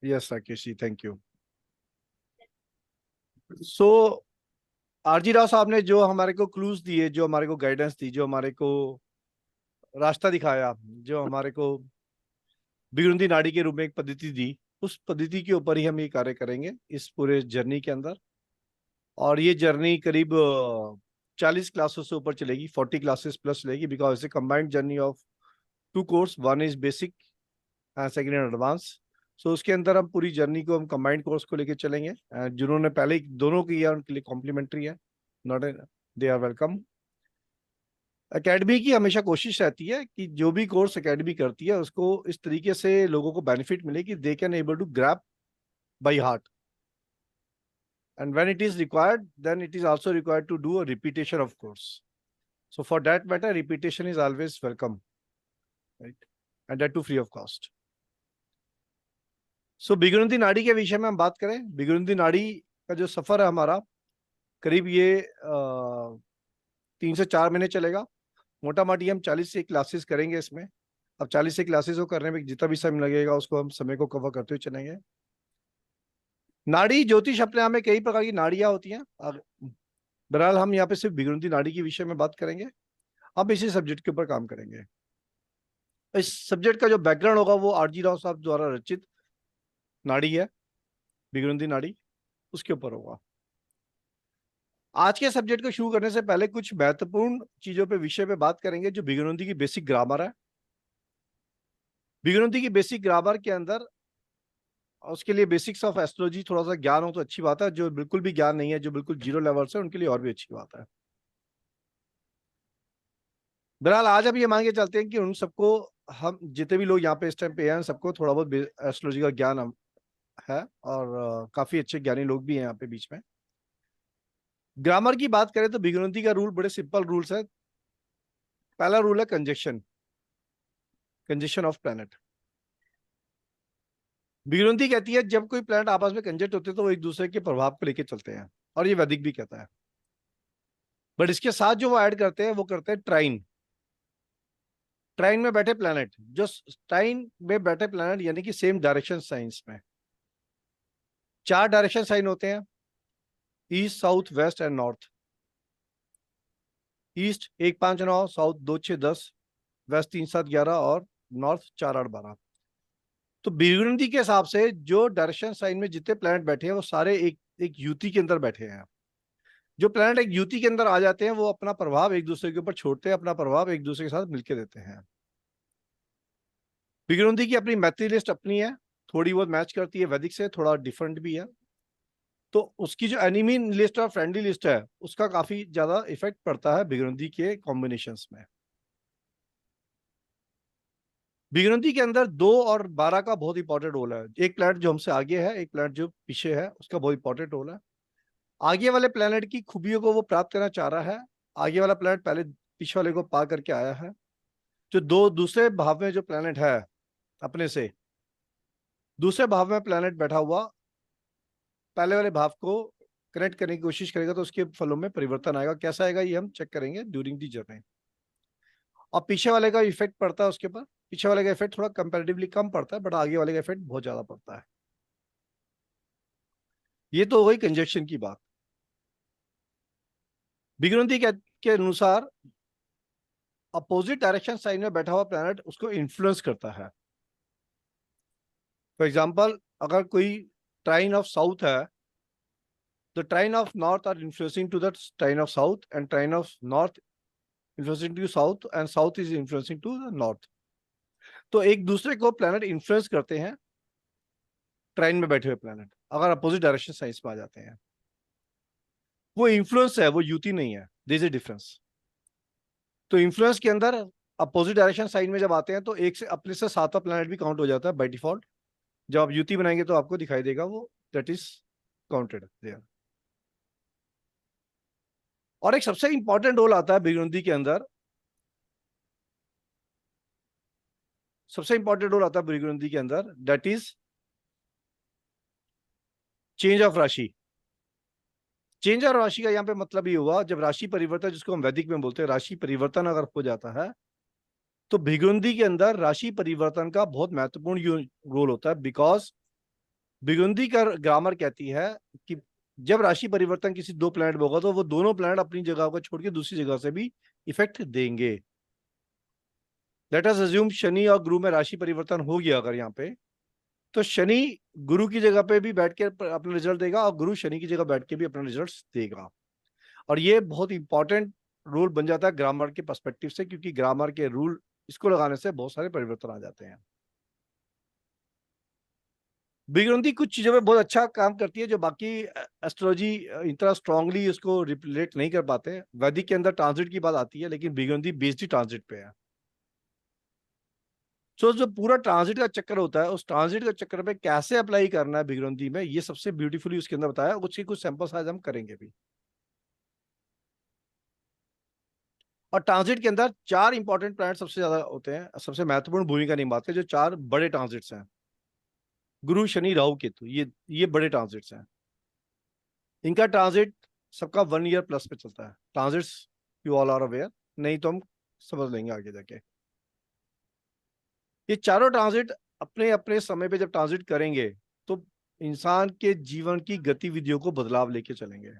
Yes Rakesh ji, thank you. So R G Rao साहब ने जो हमारे को क्लूज दिए, जो हमारे को गाइडेंस दी, जो हमारे को रास्ता दिखाया, जो हमारे को बिगुरुंदी नाड़ी के रूप में एक पद्धति दी, उस पद्धति के ऊपर ही हम ये कार्य करेंगे इस पूरे जर्नी के अंदर। और ये जर्नी करीब 40 क्लासेस से ऊपर चलेगी, 40 क्लासेस प्लस चलेगी, because it's a combined journey of two course, one is basic and second and advance. So उसके अंदर हम पूरी जर्नी को हम कंबाइंड कोर्स को लेके चलेंगे। जिन्होंने पहले ही दोनों किया उनके लिए कॉम्प्लीमेंट्री है, not, they are welcome. Academy की हमेशा कोशिश रहती है कि जो भी कोर्स एकेडमी करती है उसको इस तरीके से लोगों को बेनिफिट मिले कि they can able to grab by heart, and when it is required, then it is also required to do a repetition of course. So for that matter, repetition is always welcome, right? And that too free of cost. So बिगुरुंदी नाड़ी के विषय में हम बात करें, बिगुरुंदी नाड़ी का जो सफर है हमारा, करीब ये 3 से 4 महीने चलेगा। मोटा मोटी हम 40 से क्लासेस करेंगे इसमें। अब 40 से क्लासेस को करने में जितना भी समय लगेगा उसको हम समय को कवर करते हुए चलेंगे। नाड़ी ज्योतिष अपने आप में कई प्रकार की नाड़ियां होती हैं। बहरहाल हम यहाँ पे सिर्फ बिगुरुंदी नाड़ी के विषय में बात करेंगे। अब इसी सब्जेक्ट के ऊपर काम करेंगे। इस सब्जेक्ट का जो बैकग्राउंड होगा वो आरजी राव साहब द्वारा रचित नाड़ी है, बिगुरुंदी नाड़ी, उसके ऊपर होगा। आज के सब्जेक्ट को शुरू करने से पहले कुछ महत्वपूर्ण चीजों पे विषय पे बात करेंगे, जो बिगुरुंदी की बेसिक ग्रामर है। बिगुरुंदी की बेसिक ग्रामर के अंदर उसके लिए बेसिक्स ऑफ एस्ट्रोलॉजी थोड़ा सा ज्ञान हो तो अच्छी बात है। जो बिल्कुल भी ज्ञान नहीं है, जो बिल्कुल जीरो लेवल से, उनके लिए और भी अच्छी बात है। बहरहाल आज हम ये मान के चलते हैं कि उन सबको, हम जितने भी लोग यहाँ पे इस टाइम पे हैं, सबको थोड़ा बहुत एस्ट्रोलॉजी का ज्ञान है, और काफी अच्छे ज्ञानी लोग भी हैं यहाँ पे बीच में। ग्रामर की बात करें तो बिगुरुंदी का रूल बड़े सिंपल रूल्स है। पहला रूल है कंजक्शन, कंजक्शन ऑफ प्लैनेट। बिगुरुंदी कहती है जब कोई प्लैनेट आपस में कंजक्ट होते हैं तो वो एक दूसरे के प्रभाव को लेकर चलते हैं, और ये वैदिक भी कहता है। बट इसके साथ जो वो ऐड करते हैं वो करते हैं ट्राइन। ट्राइन में बैठे प्लैनेट, जो ट्राइन में बैठे प्लैनेट यानी कि सेम डायरेक्शन साइंस में। 4 डायरेक्शन साइन होते हैं, east, south, west and north. East 1 5 9, south 2 6 10, west 3 7 11 और नॉर्थ 4 8 12। तो बिगुरुंदी के हिसाब से जो डायरेक्शन साइन में जितने प्लैनेट बैठे हैं वो सारे एक युति के अंदर बैठे हैं। जो प्लैनेट एक युति के अंदर आ जाते हैं वो अपना प्रभाव एक दूसरे के ऊपर छोड़ते हैं, अपना प्रभाव एक दूसरे के साथ मिलकर देते हैं। बिगुरुंदी की अपनी मैत्री लिस्ट अपनी है, थोड़ी बहुत मैच करती है वैदिक से, थोड़ा डिफरेंट भी है। तो उसकी जो एनिमी लिस्ट और फ्रेंडली लिस्ट है उसका काफी ज्यादा इफेक्ट पड़ता है बिगुरुंदी के कॉम्बिनेशंस में। बिगुरुंदी के अंदर 2 और 12 का बहुत इंपॉर्टेंट रोल है। एक प्लैनेट जो हमसे आगे है, एक प्लैनेट जो पीछे है, उसका बहुत इंपॉर्टेंट रोल है। आगे वाले प्लैनेट की खूबियों को वो प्राप्त करना चाह रहा है। आगे वाला प्लैनेट पहले पीछे वाले को पार करके आया है। जो दूसरे भाव में जो प्लैनेट है अपने से, दूसरे भाव में प्लैनेट बैठा हुआ पहले वाले भाव को कनेक्ट करने की कोशिश करेगा तो उसके फलों में परिवर्तन आएगा। कैसा आएगा ये हम चेक करेंगे ड्यूरिंग दी जर्नी। और पीछे वाले का इफेक्ट पड़ता है उसके ऊपर। पीछे वाले का इफेक्ट थोड़ा कंपैरेटिवली कम पड़ता है, बट आगे वाले का इफेक्ट बहुत ज्यादा पड़ता है। ये तो हो गई कंजक्शन की बात। बिगुरुंदी के अनुसार अपोजिट डायरेक्शन साइन में बैठा हुआ प्लैनेट उसको इन्फ्लुएंस करता है। फॉर एग्जाम्पल, अगर कोई ट्राइन ऑफ साउथ है, the trine of north are influencing to the trine of south, and trine of north influencing to south, and south is influencing to the north. तो एक दूसरे को प्लैनेट इन्फ्लुएंस करते हैं, ट्राइन में बैठे हुए प्लैनेट अगर अपोजिट डायरेक्शन साइंस में आ जाते हैं। वो इन्फ्लुएंस है, वो युति नहीं है, देयर इज अ डिफरेंस। तो इन्फ्लुएंस के अंदर अपोजिट डायरेक्शन साइन में जब आते हैं तो एक से अपने से 7वां प्लैनेट भी काउंट हो जाता है बाय डिफॉल्ट। जब आप युति बनाएंगे तो आपको दिखाई देगा वो, दैट इज काउंटेड देयर। और एक सबसे इंपॉर्टेंट रोल आता है बिगुरुंदी के अंदर, सबसे इंपॉर्टेंट रोल आता है बिगुरुंदी के अंदर, दैट इज चेंज ऑफ राशि। चेंज ऑफ राशि का यहाँ पे मतलब ये हुआ, जब राशि परिवर्तन, जिसको हम वैदिक में बोलते हैं, राशि परिवर्तन अगर हो जाता है तो बिगुरुंदी के अंदर राशि परिवर्तन का बहुत महत्वपूर्ण रोल होता है। बिकॉज बिगुंदी का ग्रामर कहती है कि जब राशि परिवर्तन किसी दो प्लैनेट में होगा तो वो दोनों प्लैनेट अपनी जगह को छोड़ के दूसरी जगह से भी इफेक्ट देंगे। लेट अस अज्यूम शनि और गुरु में राशि परिवर्तन हो गया अगर यहाँ पे, तो शनि गुरु की जगह पे भी बैठ के अपना रिजल्ट देगा और गुरु शनि की जगह बैठ के भी अपना रिजल्ट देगा। और ये बहुत इंपॉर्टेंट रूल बन जाता है ग्रामर के पर्सपेक्टिव से, क्योंकि ग्रामर के रूल इसको लगाने से बहुत सारे परिवर्तन आ जाते हैं। बिगुंदी कुछ चीजों में बहुत अच्छा काम करती है जो बाकी एस्ट्रोलॉजी इतना स्ट्रांगली उसको रिलेट नहीं कर पाते। वैदिक के अंदर ट्रांजिट की बात आती है, लेकिन बिगुंदी बेस्ड ही ट्रांजिट पे है। सो जो पूरा ट्रांजिट का चक्कर होता है, उस ट्रांजिट का चक्कर पे कैसे अप्लाई करना है बिगुंदी में, ये सबसे ब्यूटीफुली उसके अंदर बताया। उसके कुछ सैंपल्स आज हम करेंगे भी। और ट्रांजिट के अंदर चार इंपॉर्टेंट प्लैनेट सबसे ज्यादा होते हैं, सबसे महत्वपूर्ण भूमिका निभाते हैं, जो चार बड़े ट्रांजिट्स हैं, गुरु शनि राहु केतु। ये बड़े ट्रांजिट्स हैं। इनका ट्रांजिट सबका 1 ईयर प्लस पे चलता है। Transits you all are aware, नहीं तो हम समझ लेंगे आगे जाके। ये चारों ट्रांजिट अपने अपने समय पे जब ट्रांजिट करेंगे तो इंसान के जीवन की गतिविधियों को बदलाव लेके चलेंगे।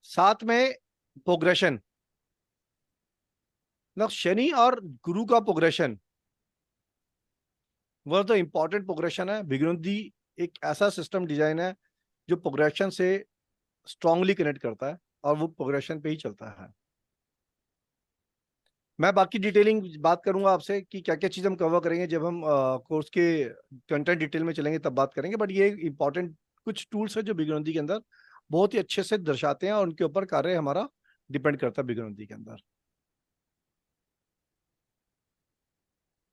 साथ में प्रोग्रेशन, ना शनि और गुरु का प्रोग्रेशन वह तो इंपॉर्टेंट प्रोग्रेशन है। बिगुंदी एक ऐसा सिस्टम डिजाइन है जो प्रोग्रेशन से स्ट्रांगली कनेक्ट करता है और वो प्रोग्रेशन पे ही चलता है। मैं बाकी डिटेलिंग बात करूंगा आपसे कि क्या क्या चीज हम कवर करेंगे जब हम कोर्स के कंटेंट डिटेल में चलेंगे तब बात करेंगे। बट ये इंपॉर्टेंट कुछ टूल्स है जो बिगुंदी के अंदर बहुत ही अच्छे से दर्शाते हैं और उनके ऊपर कार्य हमारा डिपेंड करता है बिगुंदी के अंदर।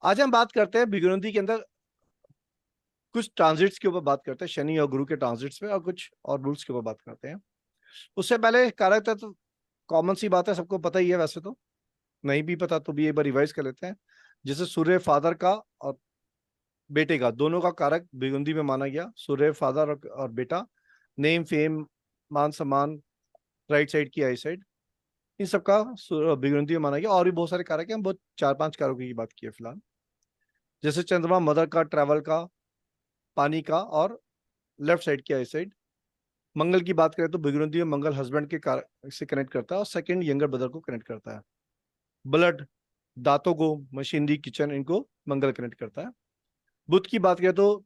आज हम बात करते हैं बिगुंदी के अंदर कुछ ट्रांजिट्स के ऊपर बात करते हैं, शनि और गुरु के ट्रांजिट्स पे, और कुछ और रूल्स के ऊपर बात करते हैं। उससे पहले कारक तत्व तो कॉमन सी बात है, सबको पता ही है वैसे तो। नहीं भी पता तो भी एक बार रिवाइज कर लेते हैं। जैसे सूर्य फादर का और बेटे का, दोनों का कारक बिगुंदी में माना गया। सूर्य फादर और बेटा, नेम फेम, मान सम्मान, राइट साइड की आई साइड, इन सब का बिगुंदी में माना गया। और भी बहुत सारे कारक हैं, हम बहुत 4-5 कारकों की बात की है फिलहाल। जैसे चंद्रमा मदर का, ट्रैवल का, पानी का, और लेफ्ट साइड की आई साइड। मंगल की बात करें तो बिगुंदी में मंगल हस्बैंड के से कनेक्ट करता है और सेकंड यंगर ब्रदर को कनेक्ट करता है। ब्लड, दांतों को, मशीनरी, किचन, इनको मंगल कनेक्ट करता है। बुध की बात करें तो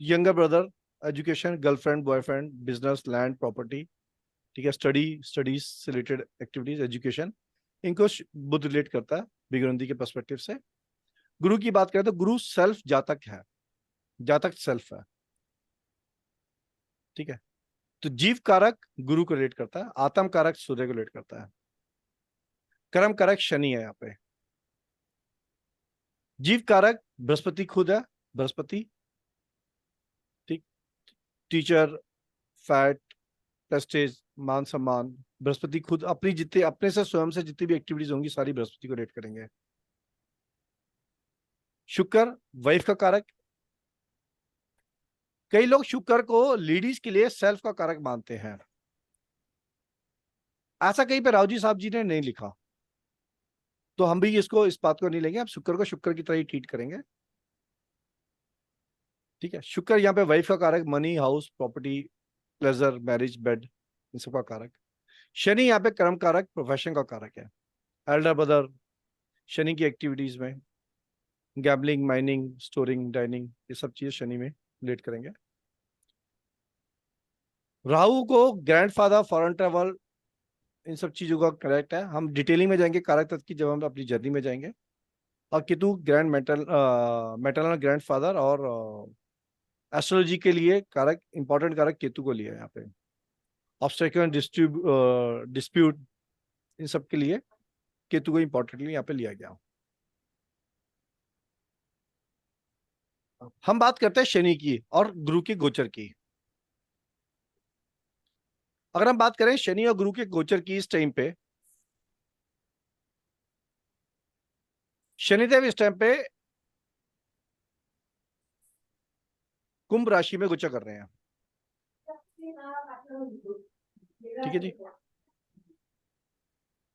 younger brother, education, girlfriend, boyfriend, business, land, property, ठीक है, स्टडीज से रिलेटेड एक्टिविटीज, एजुकेशन, इनको बुध रिलेट करता है बिगुंदी के पर्सपेक्टिव से। गुरु की बात करें तो गुरु सेल्फ जातक है, जातक सेल्फ है, ठीक है। तो जीव कारक गुरु को रिलेट करता है, आत्म कारक सूर्य को रिलेट करता है, कर्म कारक शनि है यहाँ पे, जीव कारक बृहस्पति खुद है, बृहस्पति, ठीक, टीचर, फैट, प्रेस्टेज, मान सम्मान, बृहस्पति खुद अपनी जितने अपने से स्वयं से जितनी भी एक्टिविटीज होंगी सारी बृहस्पति को रेट करेंगे। शुक्र वाइफ का कारक। कई लोग शुक्र को लेडीज के लिए सेल्फ का कारक मानते हैं, ऐसा कहीं पे राव जी साहब जी ने नहीं लिखा, तो हम भी इसको इस बात को नहीं लेंगे। हम शुक्र को शुक्र की तरह ही ट्रीट करेंगे, ठीक है। शुक्र यहाँ पे वाइफ का कारक, money, house, property, pleasure, marriage, bed, इन सब का कारक। शनि यहाँ पे कर्म कारक, प्रोफेशन का कारक है। एल्डर ब्रदर शनि की एक्टिविटीज में गैम्बलिंग, माइनिंग, स्टोरिंग, डाइनिंग, ये सब चीजें शनि में रिलेट करेंगे। राहु को ग्रैंडफादर, फॉरेन ट्रेवल, इन सब चीजों का करेक्ट है। हम डिटेलिंग में जाएंगे कारक तत्व की जब हम अपनी जर्नी में जाएंगे। और केतु ग्रैंड मेटरनल ग्रैंडफादर, और एस्ट्रोलॉजी के लिए कारक, इंपॉर्टेंट कारक केतु को लिया है यहाँ पे। ऑब्स्टेकल, डिस्प्यूट, इन सब के लिए केतु को इंपॉर्टेंटली यहाँ पे लिया गया। हम बात करते हैं शनि की और गुरु के गोचर की। अगर हम बात करें शनि और गुरु के गोचर की इस टाइम पे, शनिदेव इस टाइम पे कुंभ राशि में गोचर कर रहे हैं, ठीक है जी।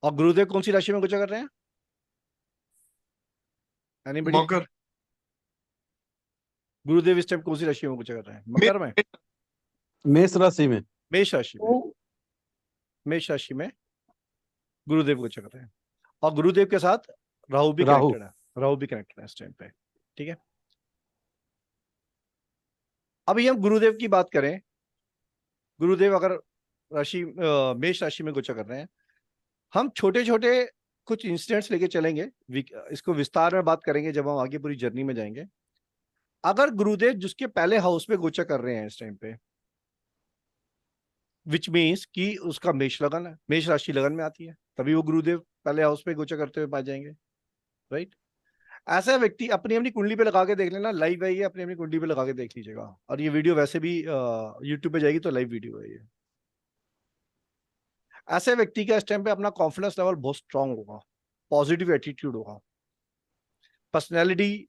और गुरुदेव कौन सी राशि में गोचर कर रहे हैं? एनीबडी? मकर। गुरुदेव इस टाइम कौन सी राशि में गोचर कर रहे हैं? मकर में, मेष राशि में, मेष राशि में, मेष राशि में गुरुदेव गोचर कर रहे हैं। और गुरुदेव के साथ राहु भी राहु। कनेक्टेड है, राहु भी कनेक्टेड है इस टाइम पे। ठीक है, अभी हम गुरुदेव की बात करें। गुरुदेव अगर राशि मेष राशि में गोचर कर रहे हैं, हम छोटे छोटे कुछ इंसिडेंट्स लेके चलेंगे, इसको विस्तार में बात करेंगे जब हम आगे पूरी जर्नी में जाएंगे। अगर गुरुदेव जिसके पहले हाउस में गोचर कर रहे हैं इस टाइम पे, विच मीन्स कि उसका मेष लगन है, मेष राशि लगन में आती है, तभी वो गुरुदेव पहले हाउस पे गोचर करते हुए पाए जाएंगे, राइट। ऐसा व्यक्ति अपनी अपनी कुंडली पे लगा के देख लेना, लाइव है ये, अपनी अपनी कुंडली पे लगा के देख लीजिएगा। और ये वीडियो वैसे भी यूट्यूब पे जाएगी तो लाइव वीडियो है ये। ऐसे व्यक्ति का इस टाइम पे अपना कॉन्फिडेंस लेवल बहुत स्ट्रांग होगा, पॉजिटिव एटीट्यूड होगा, पर्सनैलिटी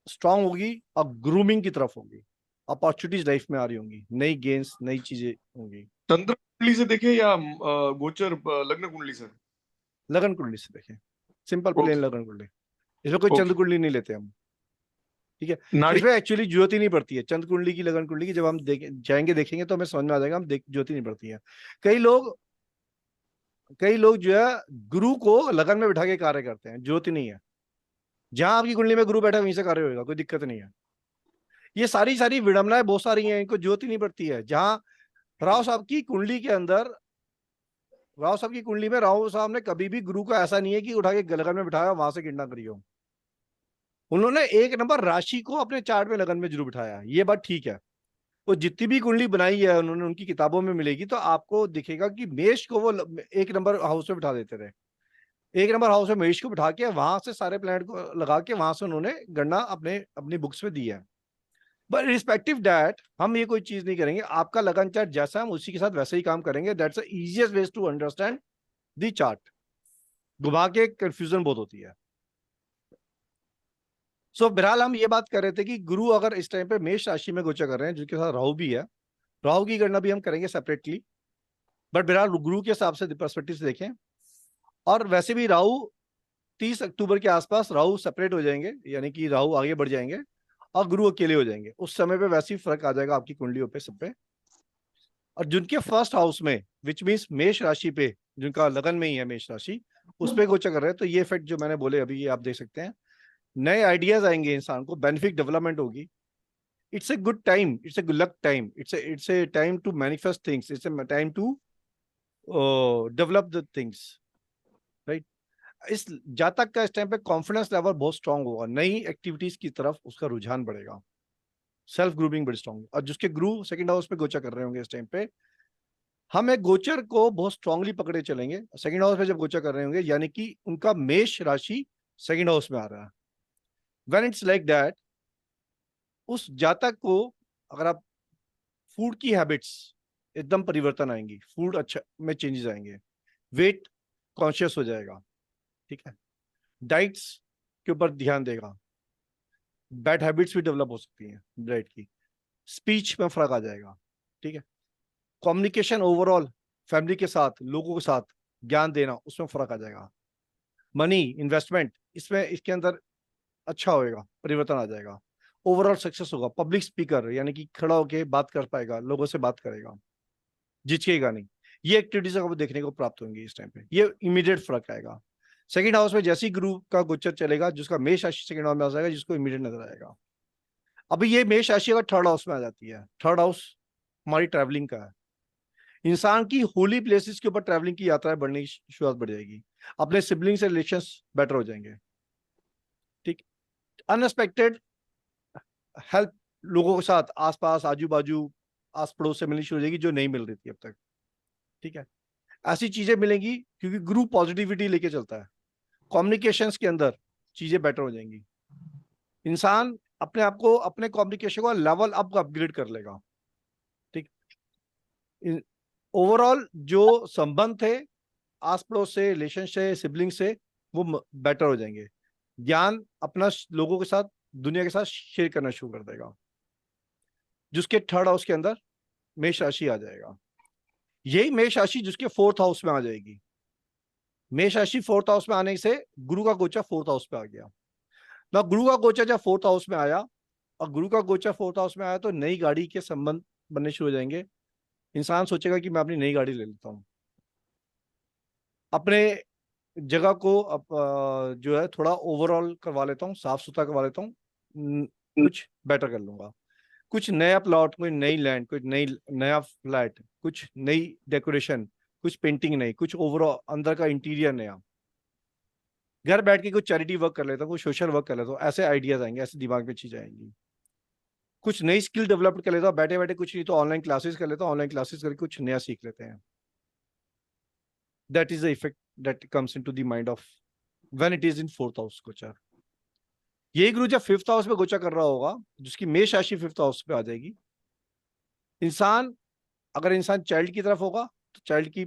स्ट्रांग होगी और ग्रूमिंग की तरफ होगी, अपॉर्चुनिटीज लाइफ में आ रही होंगी, नई गेम्स, नई चीजें होंगी। चंद्र कुंडली से देखे या गोचर लग्न कुंडली से? लगन कुंडली से देखें, सिंपल प्लेन लगन कुंडली, इसमें कोई चंद्र कुंडली नहीं लेते हम। ठीक है, इसमें एक्चुअली जरूरत ही नहीं पड़ती है चंद्र कुंडली की, लगन कुंडली की। जब हम जाएंगे देखेंगे तो हमें समझ में आ जाएगा, हम जरूरत ही नहीं पड़ती है। कई लोग जो है गुरु को लगन में बिठा के कार्य करते हैं, जरूरत ही नहीं है। जहां आपकी कुंडली में गुरु बैठा वहीं से कार्य होगा, कोई दिक्कत नहीं है। ये सारी सारी विडंबनाएं बहुत सारी हैं, इनको जरूरत ही नहीं पड़ती है। जहां राव साहब की कुंडली के अंदर, राव साहब की कुंडली में राव साहब ने कभी भी गुरु को ऐसा नहीं है कि उठा के लगन में बिठाया वहां से गिनना करियो। उन्होंने एक नंबर राशि को अपने चार्ट में लगन में जरूर बिठाया, ये बात ठीक है। वो जितनी भी कुंडली बनाई है उन्होंने, उनकी किताबों में मिलेगी तो आपको दिखेगा कि मेष को वो एक नंबर हाउस में बिठा देते थे। एक नंबर हाउस में मेष को बिठा के वहां से सारे प्लैनेट को लगा के वहां से उन्होंने गणना अपने अपनी बुक्स में दी है। बट रिस्पेक्टिव दैट हम ये कोई चीज नहीं करेंगे, आपका लगन चार्ट जैसा हम उसी के साथ वैसे ही काम करेंगे। That's the easiest way to understand the chart. घुमा के कंफ्यूजन बहुत होती है। सो बहरहाल हम ये बात कर रहे थे कि गुरु अगर इस टाइम पे मेष राशि में गोचर कर रहे हैं, जिसके साथ राहु भी है, राहु की गणना भी हम करेंगे सेपरेटली, बट बहरहाल गुरु के हिसाब से पर्सपेक्टिव से देखें। और वैसे भी राहु 30 अक्टूबर के आसपास राहु सेपरेट हो जाएंगे, यानी कि राहु आगे बढ़ जाएंगे और गुरु अकेले हो जाएंगे। उस समय पे वैसे ही फर्क आ जाएगा आपकी कुंडलियों पे, सब पे। और जिनके फर्स्ट हाउस में, विच मीन्स मेष राशि पे, जिनका लगन में ही है मेष राशि, उस पे गोचर कर रहे हैं, तो ये इफेक्ट जो मैंने बोले अभी, ये आप देख सकते हैं। नए आइडियाज आएंगे, इंसान को बेनिफिक डेवलपमेंट होगी। It's a good time, it's a good luck time, it's a time to manifest things, it's a time to develop the things, right. इस जातक का इस टाइम पे कॉन्फिडेंस लेवल बहुत स्ट्रांग होगा, नई एक्टिविटीज की तरफ उसका रुझान बढ़ेगा, सेल्फ ग्रूमिंग बड़ी स्ट्रांग। और जिसके गुरु सेकंड हाउस पे गोचर कर रहे होंगे इस टाइम पे, हम एक गोचर को बहुत स्ट्रांगली पकड़े चलेंगे। सेकंड हाउस में जब गोचर कर रहे होंगे, यानी कि उनका मेष राशि सेकंड हाउस में आ रहा है, व्हेन इट्स लाइक दैट, उस जातक को अगर आप फूड की हैबिट्स एकदम परिवर्तन आएंगी, फूड अच्छा में चेंजेस आएंगे, वेट कॉन्शियस हो जाएगा, ठीक है, डाइट्स के ऊपर ध्यान देगा, बैड हैबिट्स भी डेवलप हो सकती हैं डाइट की, स्पीच में फर्क आ जाएगा, ठीक है, कम्युनिकेशन ओवरऑल फैमिली के साथ, लोगों के साथ ज्ञान देना, उसमें फर्क आ जाएगा, मनी इन्वेस्टमेंट इसमें, इसके अंदर अच्छा होएगा, परिवर्तन आ जाएगा, ओवरऑल सक्सेस होगा, पब्लिक स्पीकर यानी कि खड़ा होकर बात कर पाएगा, लोगों से बात करेगा, झिझकेगा नहीं। ये एक्टिविटीज आपको देखने को प्राप्त होंगी इस टाइम पे, ये इमीडिएट फर्क आएगा। सेकंड हाउस में जैसे ही गुरु का गोचर चलेगा, जिसका मेष राशि सेकंड हाउस में आ जाएगा, जिसको इमीडिएट नजर आएगा। अभी ये मेष राशि अगर थर्ड हाउस में आ जाती है, थर्ड हाउस हमारी ट्रैवलिंग का है, इंसान की होली प्लेसेस के ऊपर ट्रैवलिंग की यात्राएं बढ़ने की शुरुआत बढ़ जाएगी, अपने सिबलिंग से रिलेशंस बेटर हो जाएंगे, ठीक, अनएक्सपेक्टेड हेल्प लोगों के साथ आसपास आजू बाजू आस पड़ोस से मिलनी शुरू हो जाएगी, जो नहीं मिल रही थी अब तक, ठीक है, ऐसी चीजें मिलेंगी क्योंकि गुरु पॉजिटिविटी लेके चलता है। कम्युनिकेशंस के अंदर चीजें बेटर हो जाएंगी, इंसान अपने आप को, अपने कम्युनिकेशन को लेवल अप अपग्रेड कर लेगा, ठीक। ओवरऑल जो संबंध थे आस पड़ोस से, रिलेशन से, सिबलिंग से, वो बेटर हो जाएंगे, ज्ञान अपना लोगों के साथ, दुनिया के साथ शेयर करना शुरू कर देगा, जिसके थर्ड हाउस के अंदर मेष राशि आ जाएगा। यही मेष राशि जिसके फोर्थ हाउस में आ जाएगी, मेष राशि फोर्थ हाउस में आने से गुरु का गोचर फोर्थ हाउस पे आ गया ना, गुरु का गोचर जब फोर्थ हाउस में आया और गुरु का गोचर 4th हाउस में आया तो नई गाड़ी के संबंध बनने शुरू हो जाएंगे। इंसान सोचेगा कि मैं अपनी नई गाड़ी ले लेता हूँ, अपने जगह को जो है थोड़ा ओवरऑल करवा लेता हूँ, साफ सुथरा करवा लेता हूँ, कुछ बेटर कर लूंगा, कुछ नया प्लॉट, कोई नई लैंड, कोई नया फ्लैट, कुछ नई डेकोरेशन, कुछ पेंटिंग नई, कुछ ओवरऑल अंदर का इंटीरियर नया, घर बैठ के कुछ चैरिटी वर्क कर लेता हूँ, कुछ सोशल वर्क कर लेता हूँ। ऐसे आइडियाज आएंगे, ऐसे दिमाग में चीजें आएंगी। कुछ नई स्किल डेवलप कर लेता हूँ, बैठे बैठे कुछ नहीं तो ऑनलाइन क्लासेस कर लेता हूँ, ऑनलाइन क्लासेस करके कुछ नया सीख लेते हैं। That is the effect that comes into the mind of when it is in 4th house गोचर। यही गुरु जब 5th हाउस में गोचर कर रहा होगा, जिसकी मेष राशि 5th हाउस पे आ जाएगी, इंसान अगर इंसान चाइल्ड की तरफ होगा तो चाइल्ड की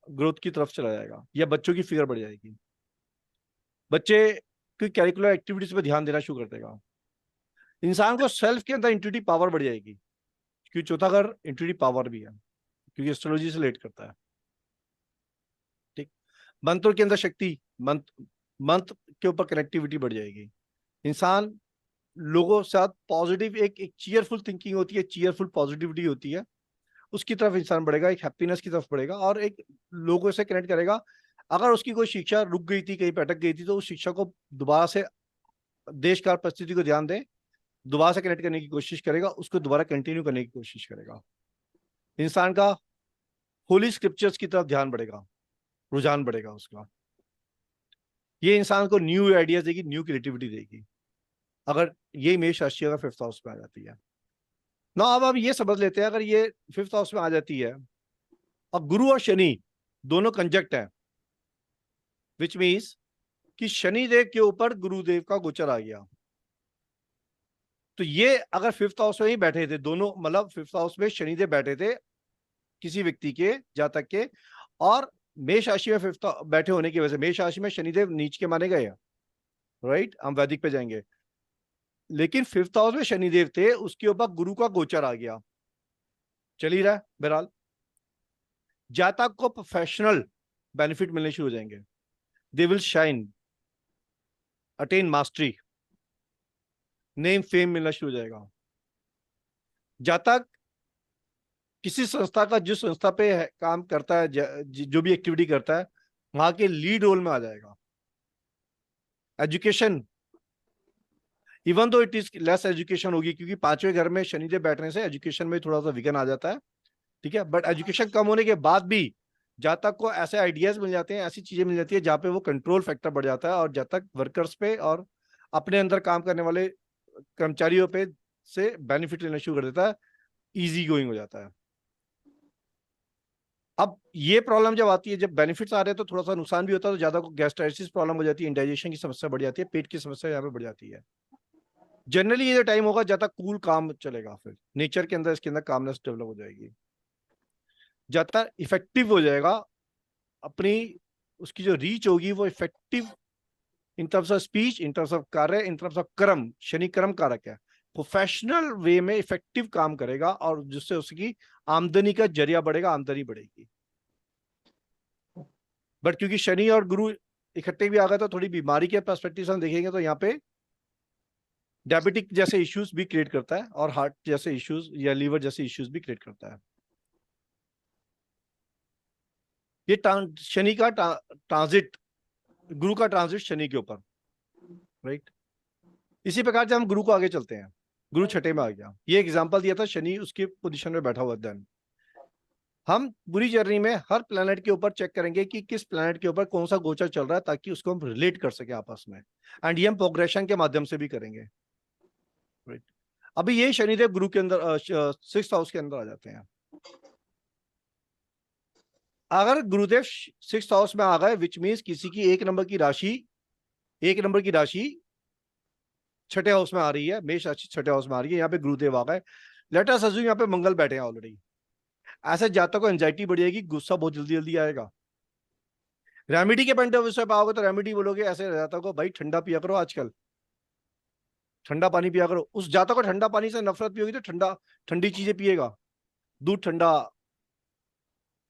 ग्रोथ की तरफ चला जाएगा, या बच्चों की फिगर बढ़ जाएगी, बच्चे की कैरिकुलर एक्टिविटीज पे ध्यान देना शुरू कर देगा, इंसान को सेल्फ के अंदर इंट्यूटिव पावर बढ़ जाएगी, क्योंकि चौथा घर इंट्यूटिव पावर भी है, क्योंकि एस्ट्रोलॉजी से रिलेट करता है। ठीक, मंत्रों के अंदर शक्ति, मंत्र के ऊपर कनेक्टिविटी बढ़ जाएगी, इंसान लोगों के साथ पॉजिटिव एक चीयरफुल थिंकिंग होती है, चीयरफुल पॉजिटिविटी होती है, उसकी तरफ इंसान बढ़ेगा, एक हैप्पीनेस की तरफ बढ़ेगा और एक लोगों से कनेक्ट करेगा। अगर उसकी कोई शिक्षा रुक गई थी, कहीं पे अटक गई थी, तो उस शिक्षा को दोबारा से देश काल परिस्थिति को ध्यान दें, दोबारा से कनेक्ट करने की कोशिश करेगा, उसको दोबारा कंटिन्यू करने की कोशिश करेगा। इंसान का होली स्क्रिप्चर्स की तरफ ध्यान बढ़ेगा, रुझान बढ़ेगा उसका। ये इंसान को न्यू आइडियाज देगी, न्यू क्रिएटिविटी देगी, अगर ये मेष राशि अगर 5th हाउस में आ जाती है ना। अब ये समझ लेते हैं, अगर ये 5th हाउस में आ जाती है और गुरु और शनि दोनों कंजक्ट है, विच मीन्स कि शनिदेव के ऊपर गुरुदेव का गोचर आ गया, तो ये अगर 5th हाउस में ही बैठे थे दोनों, मतलब 5th हाउस में शनिदेव बैठे थे किसी व्यक्ति के जातक के, और मेष राशि में 5th बैठे होने की वजह से, मेष राशि में शनिदेव नीच के माने गए, राइट, हम वैदिक पे जाएंगे, लेकिन 5th हाउस में शनिदेव थे, उसके ऊपर गुरु का गोचर आ गया, चल ही रहा है बहरहाल। जातक को प्रोफेशनल बेनिफिट मिलने शुरू हो जाएंगे, they will shine, attain mastery, name fame मिलना शुरू हो जाएगा। जातक किसी संस्था का, जिस संस्था पे काम करता है, जो भी एक्टिविटी करता है, वहां के लीड रोल में आ जाएगा। Education, even though it is less education होगी, क्योंकि 5वें घर में शनिदेव बैठने से एजुकेशन में थोड़ा सा विघन आ जाता है, ठीक है, बट एजुकेशन कम होने के बाद भी जातक को ऐसे आइडियाज मिल जाते हैं, ऐसी चीजें मिल जाती है जहां पे वो कंट्रोल फैक्टर बढ़ जाता है, और जातक वर्कर्स पे और अपने अंदर काम करने वाले कर्मचारियों पे से बेनिफिट लेना शुरू कर देता है, इजी गोइंग हो जाता है। अब ये प्रॉब्लम जब आती है, जब बेनिफिट्स आ रहे हैं तो थोड़ा सा नुकसान भी होता है, तो ज्यादा को गैस्ट्राइटिस प्रॉब्लम हो जाती है, इंडाइजेशन की समस्या बढ़ जाती है, पेट की समस्या यहाँ पे बढ़ जाती है। जनरली ये टाइम होगा जब तक कूल काम चलेगा, फिर नेचर के अंदर इसके अंदर कामनेस डेवलप हो जाएगी, जब तक इफेक्टिव हो जाएगा अपनी, उसकी जो रीच होगी वो effective in terms of speech, in terms of कार्य, इन टर्म्स ऑफ कर्म, शनि कर्म कारक है, प्रोफेशनल वे में इफेक्टिव काम करेगा, और जिससे उसकी आमदनी का जरिया बढ़ेगा, आमदनी बढ़ेगी। बट क्योंकि शनि और गुरु इकट्ठे भी आ गए तो थोड़ी बीमारी के पर्सपेक्टिव से हम देखेंगे तो यहाँ पे डायबिटिक जैसे इश्यूज भी क्रिएट करता है, और हार्ट जैसे इश्यूज या लीवर जैसे इश्यूज भी क्रिएट करता है। ये शनि का ट्रांजिट, गुरु का ट्रांजिट शनि के ऊपर, राइट। इसी प्रकार से हम गुरु को आगे चलते हैं, गुरु छठे में आ गया, ये एग्जांपल दिया था, शनि उसके पोजीशन में बैठा हुआ। देन हम पूरी जर्नी में हर प्लेनेट के ऊपर चेक करेंगे कि किस प्लेनेट के ऊपर कौन सा गोचर चल रहा है, ताकि उसको हम रिलेट कर सके आपस में, एंड ये हम प्रोग्रेशन के माध्यम से भी करेंगे, राइट। अभी ये शनिदेव गुरु के अंदर 6th हाउस के अंदर आ जाते हैं। अगर गुरुदेव 6th हाउस में आ गए, विच मीन्स किसी की 1 नंबर की राशि 6ठे हाउस में आ रही है, मेष राशि 6ठे हाउस में आ रही है, यहाँ पे गुरुदेव आ गए, लेट अस अज्यूम यहाँ पे मंगल बैठे हैं ऑलरेडी, ऐसे जातक को एंजाइटी बढ़ जाएगी, गुस्सा बहुत जल्दी जल्दी आएगा। रेमेडी के पॉइंट ऑफ व्यू से पाओगे तो रेमेडी बोलोगे, ऐसे जातक को भाई ठंडा पिया करो, आजकल ठंडा पानी पिया करो। उस जातक को ठंडा पानी से नफरत भी होगी तो ठंडी चीजें पिएगा, दूध ठंडा,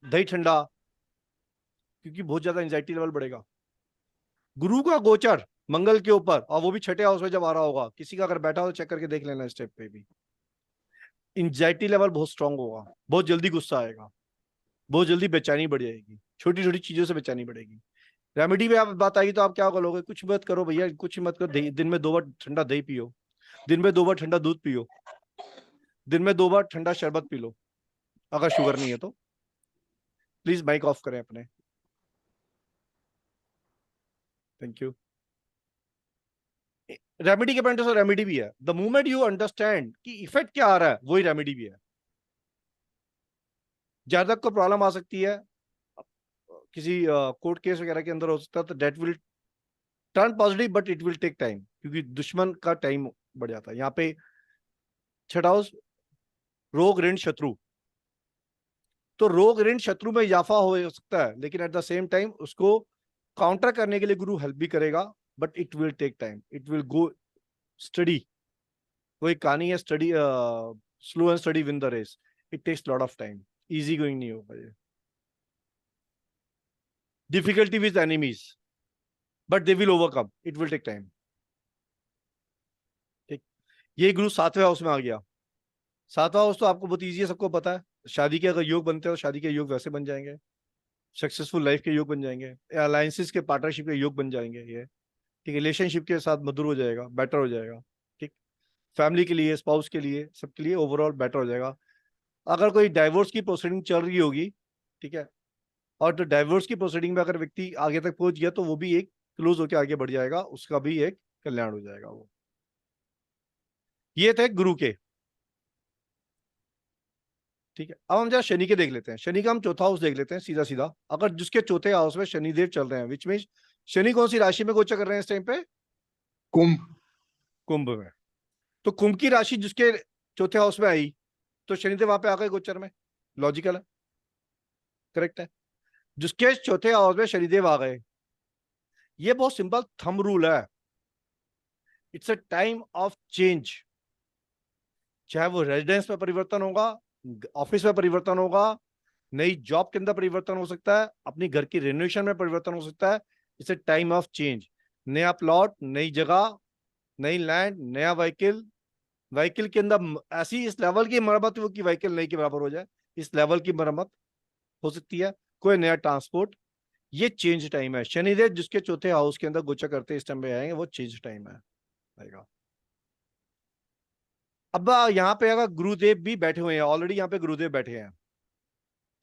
दही ठंडा, क्योंकि बहुत ज्यादा एंजाइटी लेवल बढ़ेगा। गुरु का गोचर मंगल के ऊपर, और वो भी छठे हाउस में जब आ रहा होगा, किसी का अगर बैठा हो तो चेक करके देख लेना स्टेप पे भी, एंजाइटी लेवल बहुत स्ट्रांग होगा, बहुत जल्दी गुस्सा आएगा, बहुत जल्दी बेचैनी बढ़ जाएगी, छोटी छोटी चीजों से बेचैनी बढ़ेगी। रेमेडी में आप बात आएगी तो आप क्या करोगे? कुछ मत करो भैया, कुछ मत करो, दिन में 2 बार ठंडा दही पियो, दिन में 2 बार ठंडा दूध पियो, दिन में 2 बार ठंडा शरबत पी लो, अगर शुगर नहीं है तो। प्लीज माइक ऑफ करें अपने। Thank you. रेमेडी के पॉइंट से रेमेडी भी है, द मोमेंट यू अंडरस्टैंड कि इफेक्ट क्या आ रहा है, वही रेमेडी भी है। जातक को प्रॉब्लम आ सकती है, किसी कोर्ट केस वगैरह के अंदर हो सकता है, तो debt will turn positive, but it will take time, क्योंकि दुश्मन का टाइम बढ़ जाता है। यहाँ पे छठा हाउस रोग ऋण शत्रु, तो रोग ऋण शत्रु में इजाफा हो सकता है, लेकिन एट द सेम टाइम उसको काउंटर करने के लिए गुरु हेल्प भी करेगा, but it will take time, it will go steady. कोई कहानी है, steady slow and steady win the race, it takes lot of time, easy going नहीं होगा ये। Difficulty with enemies, but they will overcome, it will take time. ठीक, ये गुरु 7वें house में आ गया। 7वां हाउस तो आपको बहुत ईजी है, सबको पता है। शादी के अगर योग बनते हैं तो शादी के योग वैसे बन जाएंगे, सक्सेसफुल लाइफ के योग बन जाएंगे, अलायंसेस के पार्टनरशिप के योग बन जाएंगे ये। ठीक, रिलेशनशिप के साथ मधुर हो जाएगा, बेटर हो जाएगा। ठीक, फैमिली के लिए, स्पाउस के लिए, सबके लिए ओवरऑल बेटर हो जाएगा। अगर कोई डाइवोर्स की प्रोसीडिंग चल रही होगी, ठीक है, और तो डाइवोर्स की प्रोसीडिंग में अगर व्यक्ति आगे तक पहुंच गया तो वो भी एक क्लोज होकर आगे बढ़ जाएगा, उसका भी एक कल्याण हो जाएगा। वो ये थे गुरु के। ठीक है, अब हम जरा शनि के देख लेते हैं। शनि का हम चौथा हाउस देख लेते हैं सीधा सीधा। अगर जिसके चौथे हाउस में शनिदेव चल रहे हैं, विच में शनि कौन सी राशि में गोचर कर रहे हैं इस टाइम पे? कुंभ। कुंभ में। तो कुंभ की राशि जिसके चौथे हाउस में आई, तो शनिदेव वहां पे आ गए गोचर में, लॉजिकल है, करेक्ट है। जिसके चौथे हाउस में शनिदेव आ गए, ये बहुत सिंपल थंब रूल है, it's a time of change. चाहे वो रेजिडेंस में परिवर्तन होगा, ऑफिस में परिवर्तन होगा, नई जॉब के अंदर परिवर्तन हो सकता है, अपनी घर की रेनोवेशन में परिवर्तन हो सकता है। It's a time of change. नया प्लॉट, नई जगह, नई लैंड, नया व्हीकल, व्हीकल के अंदर ऐसी इस लेवल की मरम्मत हो कि व्हीकल नई के बराबर हो जाए, इस लेवल की मरम्मत हो सकती है। कोई नया ट्रांसपोर्ट, ये चेंज टाइम है। शनिदेव जिसके चौथे हाउस के अंदर गोचर करते इस टाइम पे आएंगे, वो चेंज टाइम है आएगा। अब यहाँ पे अगर गुरुदेव भी बैठे हुए हैं, ऑलरेडी यहाँ पे गुरुदेव बैठे हैं,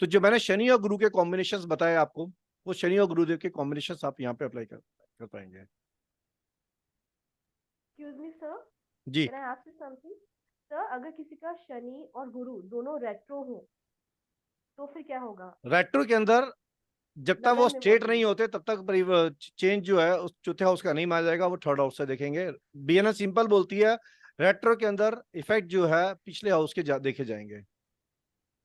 तो जो मैंने शनि और गुरु के कॉम्बिनेशंस बताए आपको, वो शनि और गुरुदेव के कॉम्बिनेशंस आप यहाँ पे अप्लाई कर पाएंगे। एक्सक्यूज मी सर, जी, can I ask you something? Sir, अगर किसी का शनि और गुरु दोनों रेट्रो हो तो फिर क्या होगा? रेट्रो के अंदर जब तक वो लगन में स्टेट मौजूद। नहीं होते तब तक चेंज जो है उस चौथे हाउस का नहीं माना जाएगा, वो थर्ड हाउस से देखेंगे। बीएनएस सिंपल बोलती है, रेट्रो के अंदर इफेक्ट जो है पिछले हाउस के देखे जाएंगे।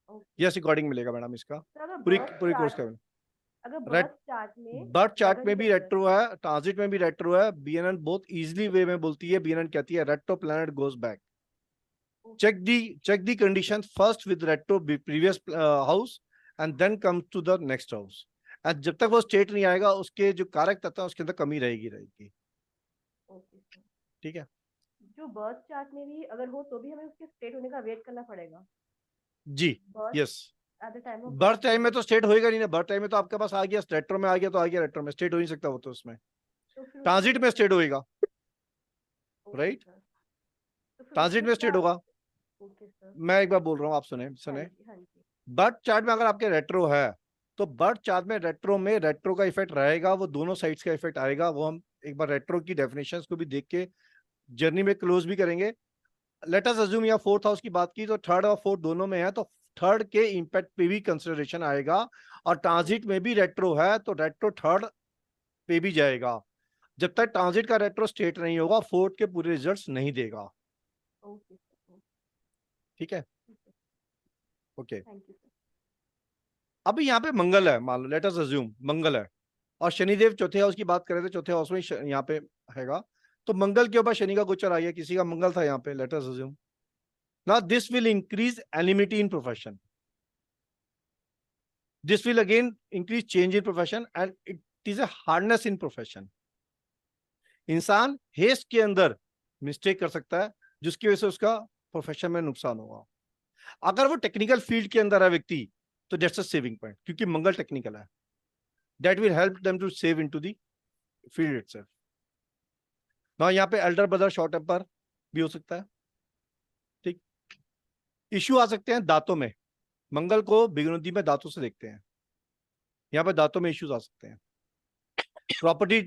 ओके यस, अकॉर्डिंग मिलेगा मैडम इसका, सर, अगर पूरी बर्थ पूरी कोर्स चार्ट, का। अगर रेट बर्थ चार्ट में बर्थ चार्ट लगन में भी के अंदर। रेट्रो है, ट्रांजिट में भी रेट्रो है। बीएनएन बहुत इजीली वे में बोलती है, बीएनएन कहती है retro planet goes back, check the condition first with retro previous house and then come to the next house। and जब तक वो स्टेट नहीं आएगा, उसके जो कारक तत्व है उसके अंदर कमी रहेगी। ओके सर, ठीक है जो बर्थ चार्ट में भी अगर हो तो भी हमें उसके स्टेट होने का वेट करना पड़ेगा? जी। Birth yes, at the time of birth time में तो स्टेट होएगा नहीं ना, बर्थ टाइम में तो आपके पास आ गया, रेट्रो में आ गया तो आ गया, रेट्रो में स्टेट हो नहीं सकता वो तो, उसमें तो फिर ट्रांजिट में स्टेट होएगा, ओके राइट, सर, तो फिर ट्रांजिट उसमें में स्टेट क्या? होगा। ओके सर, मैं एक बार बोल रहा हूँ, आप सुने हाँ सुने। जी हाँ जी। बर्थ चार्ट में अगर आपके रेट्रो है, तो बर्थ चार्ट में रेट्रो का इफेक्ट रहेगा, वो दोनों साइड्स का इफेक्ट आएगा। वो हम एक बार रेट्रो की डेफिनेशंस को भी देख के जर्नी में क्लोज भी करेंगे। लेट अस अज्यूम या फोर्थ हाउस की बात की तो थर्ड और फोर्थ दोनों में है, तो थर्ड के इंपैक्ट पे भी कंसिडरेशन आएगा। और ट्रांजिट में भी रेट्रो है तो रेट्रो थर्ड पे भी जाएगा। जब तक ट्रांजिट का रेट्रो स्टेट नहीं होगा, फोर्थ के पूरे रिजल्ट्स नहीं देगा। ओके सर, ठीक है, ठीक है, ओके। Thank you sir. अभी यहाँ पे मंगल है, मान लो लेट अस अज्यूम मंगल है, और शनिदेव चौथे हाउस की बात करें तो चौथे हाउस में यहाँ पे हैगा, तो मंगल के ऊपर शनि का गोचर आ गया, किसी का मंगल था यहाँ पे, let us assume. Now this will increase enmity in profession. This will again increase change in profession and it is a hardness in profession. इंसान हेस्ट के अंदर मिस्टेक कर सकता है जिसकी वजह से उसका प्रोफेशन में नुकसान होगा। अगर वो टेक्निकल फील्ड के अंदर है व्यक्ति, तो दैट्स अ सेविंग पॉइंट, क्योंकि मंगल टेक्निकल है। That will help them to save into the field itself. ना यहाँ पे एल्डर ब्रदर शॉर्ट टेम्पर भी हो सकता है। ठीक, इश्यू आ सकते हैं दांतों में। मंगल को बिगुनती में दांतों से देखते हैं, यहाँ पे दांतों में इश्यूज आ सकते हैं। प्रॉपर्टी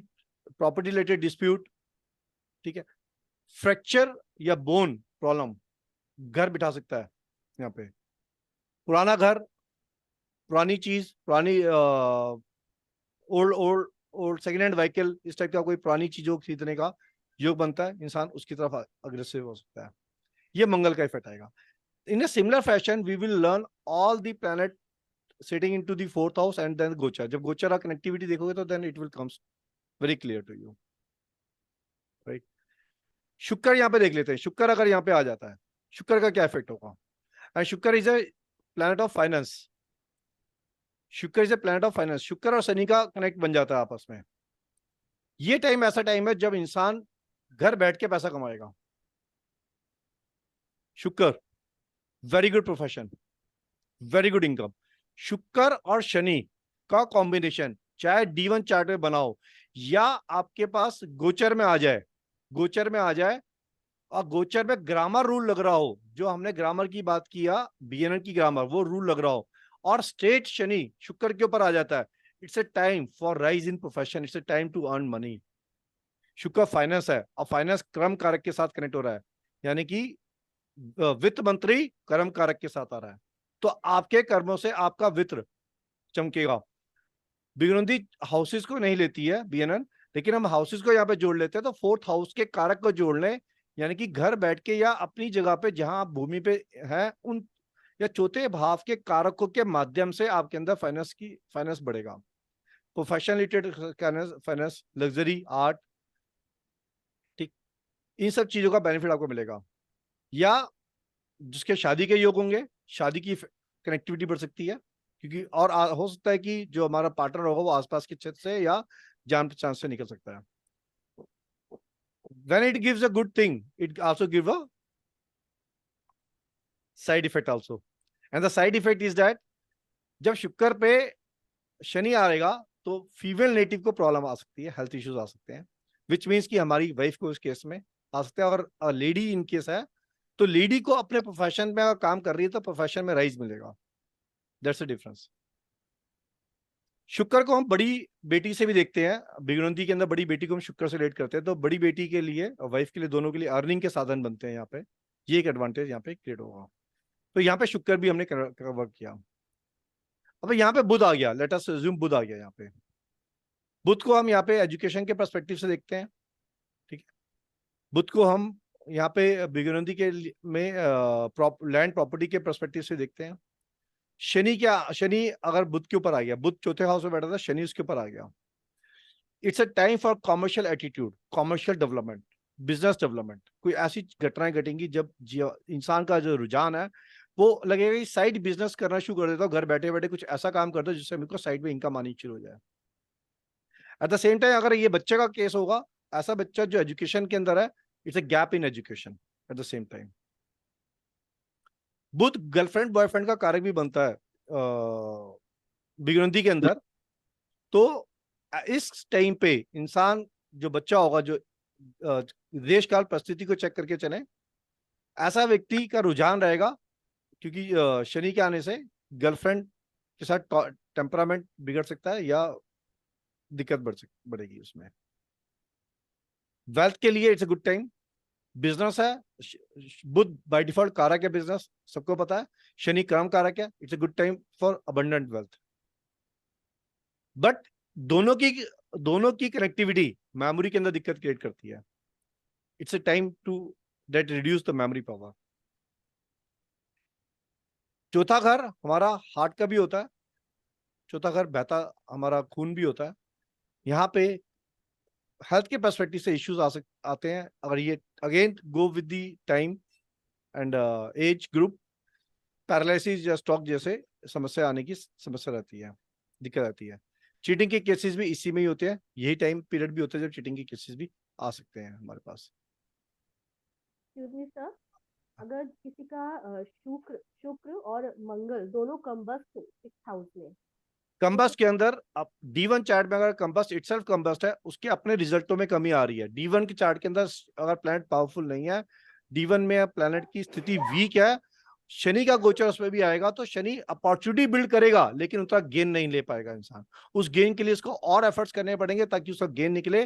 प्रॉपर्टी रिलेटेड डिस्प्यूट, ठीक है। फ्रैक्चर या बोन प्रॉब्लम घर बिठा सकता है यहाँ पे। पुराना घर, पुरानी चीज, पुरानी old old old second hand vehicle, इस टाइप का कोई पुरानी चीजों को खरीदने का योग बनता है, इंसान उसकी तरफ अग्रेसिव हो सकता है। ये मंगल का इफेक्ट आएगा। In a similar fashion we will learn all the planet sitting into the fourth house and then गोचर। जब गोचर का कनेक्टिविटी देखोगे तो then it will comes very clear to you, right. Shukra यहाँ पे देख लेते हैं। शुक्र अगर यहाँ पे आ जाता है, शुक्र का क्या इफेक्ट होगा? And Shukra is a planet of finance. Shukra is a planet of finance. Shukra और शनि का कनेक्ट बन जाता है आपस में। ये टाइम ऐसा टाइम है जब इंसान घर बैठ के पैसा कमाएगा। शुक्र very good profession, very good income. शुक्र और शनि का कॉम्बिनेशन चाहे D1 चार्ट में बनाओ या आपके पास गोचर में आ जाए, गोचर में आ जाए और गोचर में ग्रामर रूल लग रहा हो, जो हमने ग्रामर की बात किया, BNN की ग्रामर, वो रूल लग रहा हो, और स्ट्रेट शनि शुक्र के ऊपर आ जाता है, it's a time for rise in profession, it's a time to earn money. Shukra finance है और फाइनेंस कर्म कारक के साथ कनेक्ट हो रहा है, यानी कि वित्त मंत्री कर्म कारक के साथ आ रहा है, तो आपके कर्मों से आपका वित्त चमकेगा। बिगुनंदी हाउसेस को नहीं लेती है BNN, लेकिन हम हाउसेस को यहाँ पे जोड़ लेते हैं, तो फोर्थ हाउस के कारक को जोड़ लें, यानी कि घर बैठ के या अपनी जगह पे जहां आप भूमि पे हैं उन या चौथे भाव के कारकों के माध्यम से आपके अंदर फाइनेंस बढ़ेगा। Profession related finance, luxury, art, ठीक, इन सब चीजों का बेनिफिट आपको मिलेगा। या जिसके शादी के योग होंगे, शादी की कनेक्टिविटी बढ़ सकती है, क्योंकि और हो सकता है कि जो हमारा पार्टनर होगा वो आसपास के क्षेत्र से या जान पहचान से निकल सकता है। When it gives a good thing, it also gives a side effect also. And the side effect is that जब शुक्र पे शनि आएगा तो फीमेल नेटिव को प्रॉब्लम आ सकती है, हेल्थ इश्यूज आ सकते हैं, विच मीन्स कि हमारी वाइफ को इस केस में आ सकते हैं। अगर लेडी इन केस है तो लेडी को अपने प्रोफेशन में अगर काम कर रही है तो प्रोफेशन में राइज मिलेगा। That's the difference. शुक्र को हम बड़ी बेटी से भी देखते हैं, बिगुनंती के अंदर बड़ी बेटी को हम शुक्र से रिलेट करते हैं, तो बड़ी बेटी के लिए और वाइफ के लिए, दोनों के लिए अर्निंग के साधन बनते हैं यहाँ पे। ये एक एडवांटेज यहाँ पे क्रिएट होगा। तो यहाँ पे शुक्र भी हमने कवर किया। अब यहाँ पे बुध आ गया, लेट अस अज्यूम बुध आ गया यहाँ पे। बुध को हम यहाँ पे एजुकेशन के पर्सपेक्टिव से देखते हैं, ठीक है। बुध को हम यहाँ पे बिगुनंती के में लैंड प्रॉपर्टी के पर्सपेक्टिव से देखते हैं। शनि अगर बुध के ऊपर आ गया, बुध चौथे हाउस में बैठा था, शनि उसके ऊपर आ गया, it's a time for commercial attitude, commercial development, business development. कोई ऐसी घटनाएं घटेंगी जब इंसान का जो रुझान है वो लगेगा कि साइड बिजनेस करना शुरू कर देता हूँ, घर बैठे बैठे कुछ ऐसा काम करता हूँ जिससे मेरे को साइड में इनकम आनी शुरू हो जाए। एट द सेम टाइम अगर ये बच्चे का केस होगा, ऐसा बच्चा जो एजुकेशन के अंदर है, it's a gap in education at the same time. Budh girlfriend boyfriend का कारक भी बनता है बिगुनंती के अंदर। तो इस टाइम पे इंसान जो बच्चा होगा, जो देश काल परिस्थिति को चेक करके चले, ऐसा व्यक्ति का रुझान रहेगा, क्योंकि शनि के आने से गर्लफ्रेंड के साथ टेम्परामेंट बिगड़ सकता है या दिक्कत बढ़ेगी उसमें। वेल्थ के लिए it's a good time. Business है, बुध बाय डिफॉल्ट कारक है बिजनेस, सबको पता है। शनि कर्म कारक है, it's a good time for abundant wealth. But दोनों की कनेक्टिविटी मेमोरी के अंदर दिक्कत क्रिएट करती है। It's a time to that reduce the memory power. चौथा घर हमारा हार्ट का भी होता है, चौथा घर बहता हमारा खून भी होता है। यहाँ पे हेल्थ के पर्सपेक्टिव से इश्यूज आते हैं अगर ये again go with the time and age group. Paralysis या स्ट्रोक जैसे समस्या आने की समस्या रहती है, दिक्कत आती है। चीटिंग के केसेस भी इसी में ही होते हैं, यही टाइम पीरियड भी होता है जब चीटिंग के केसेस भी आ सकते हैं हमारे पास। एक्सक्यूज मी सर, अगर किसी का शुक्र शुक्र और मंगल दोनों कंबस्ट हो 6th हाउस में, कंबस्ट के अंदर अब D1 चार्ट में अगर कंबस्ट इटसेल्फ कंबस्ट है, उसके अपने रिजल्टों में कमी आ रही है। D1 के चार्ट के अंदर अगर प्लैनेट पावरफुल नहीं है, D1 में प्लैनेट की स्थिति वीक है, शनि का गोचर उसमें भी आएगा, तो शनि अपॉर्चुनिटी बिल्ड करेगा लेकिन उतना गेन नहीं ले पाएगा इंसान। उस गेन के लिए इसको और एफर्ट्स करने पड़ेंगे ताकि उसका गेन निकले।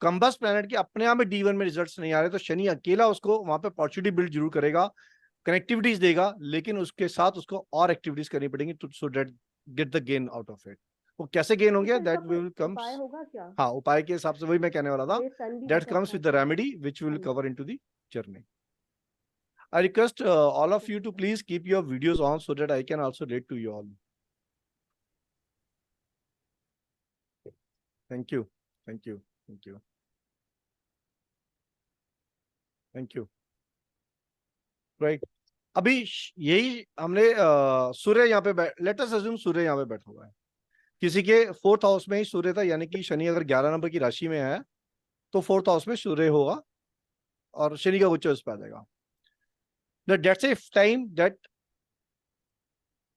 कंबस्ट प्लैनेट के अपने आप में D1 में रिजल्ट्स नहीं आ रहे, तो शनि अकेला उसको वहां पे अपॉर्चुनिटी बिल्ड जरूर करेगा, कनेक्टिविटीज देगा, लेकिन उसके साथ उसको और एक्टिविटीज करनी पड़ेंगी to so that get the gain out of it. वो कैसे गेन होंगे, सर इसका दैट कोई विल कम्स। उपाय होगा क्या? हाँ, उपाय के हिसाब से वही मैं कहने वाला था, मेरे सन भी दैट वैसे कम्स अच्छा विद द था। रेमेडी विच विल हाँ जी। Cover into the journey. I request all of you to please keep your videos on so that I can also relate to you all. Thank you. Thank you. Thank you. Thank you. Right. अभी यही हमने सूर्य यहाँ पे let us assume सूर्य यहाँ पे बैठा हुआ है, किसी के 4th हाउस में ही सूर्य था, यानी कि शनि अगर 11 नंबर की राशि में है तो 4th हाउस में सूर्य होगा और शनि का गोचर उस पर आ जाएगा। दैट्स ए टाइम दैट,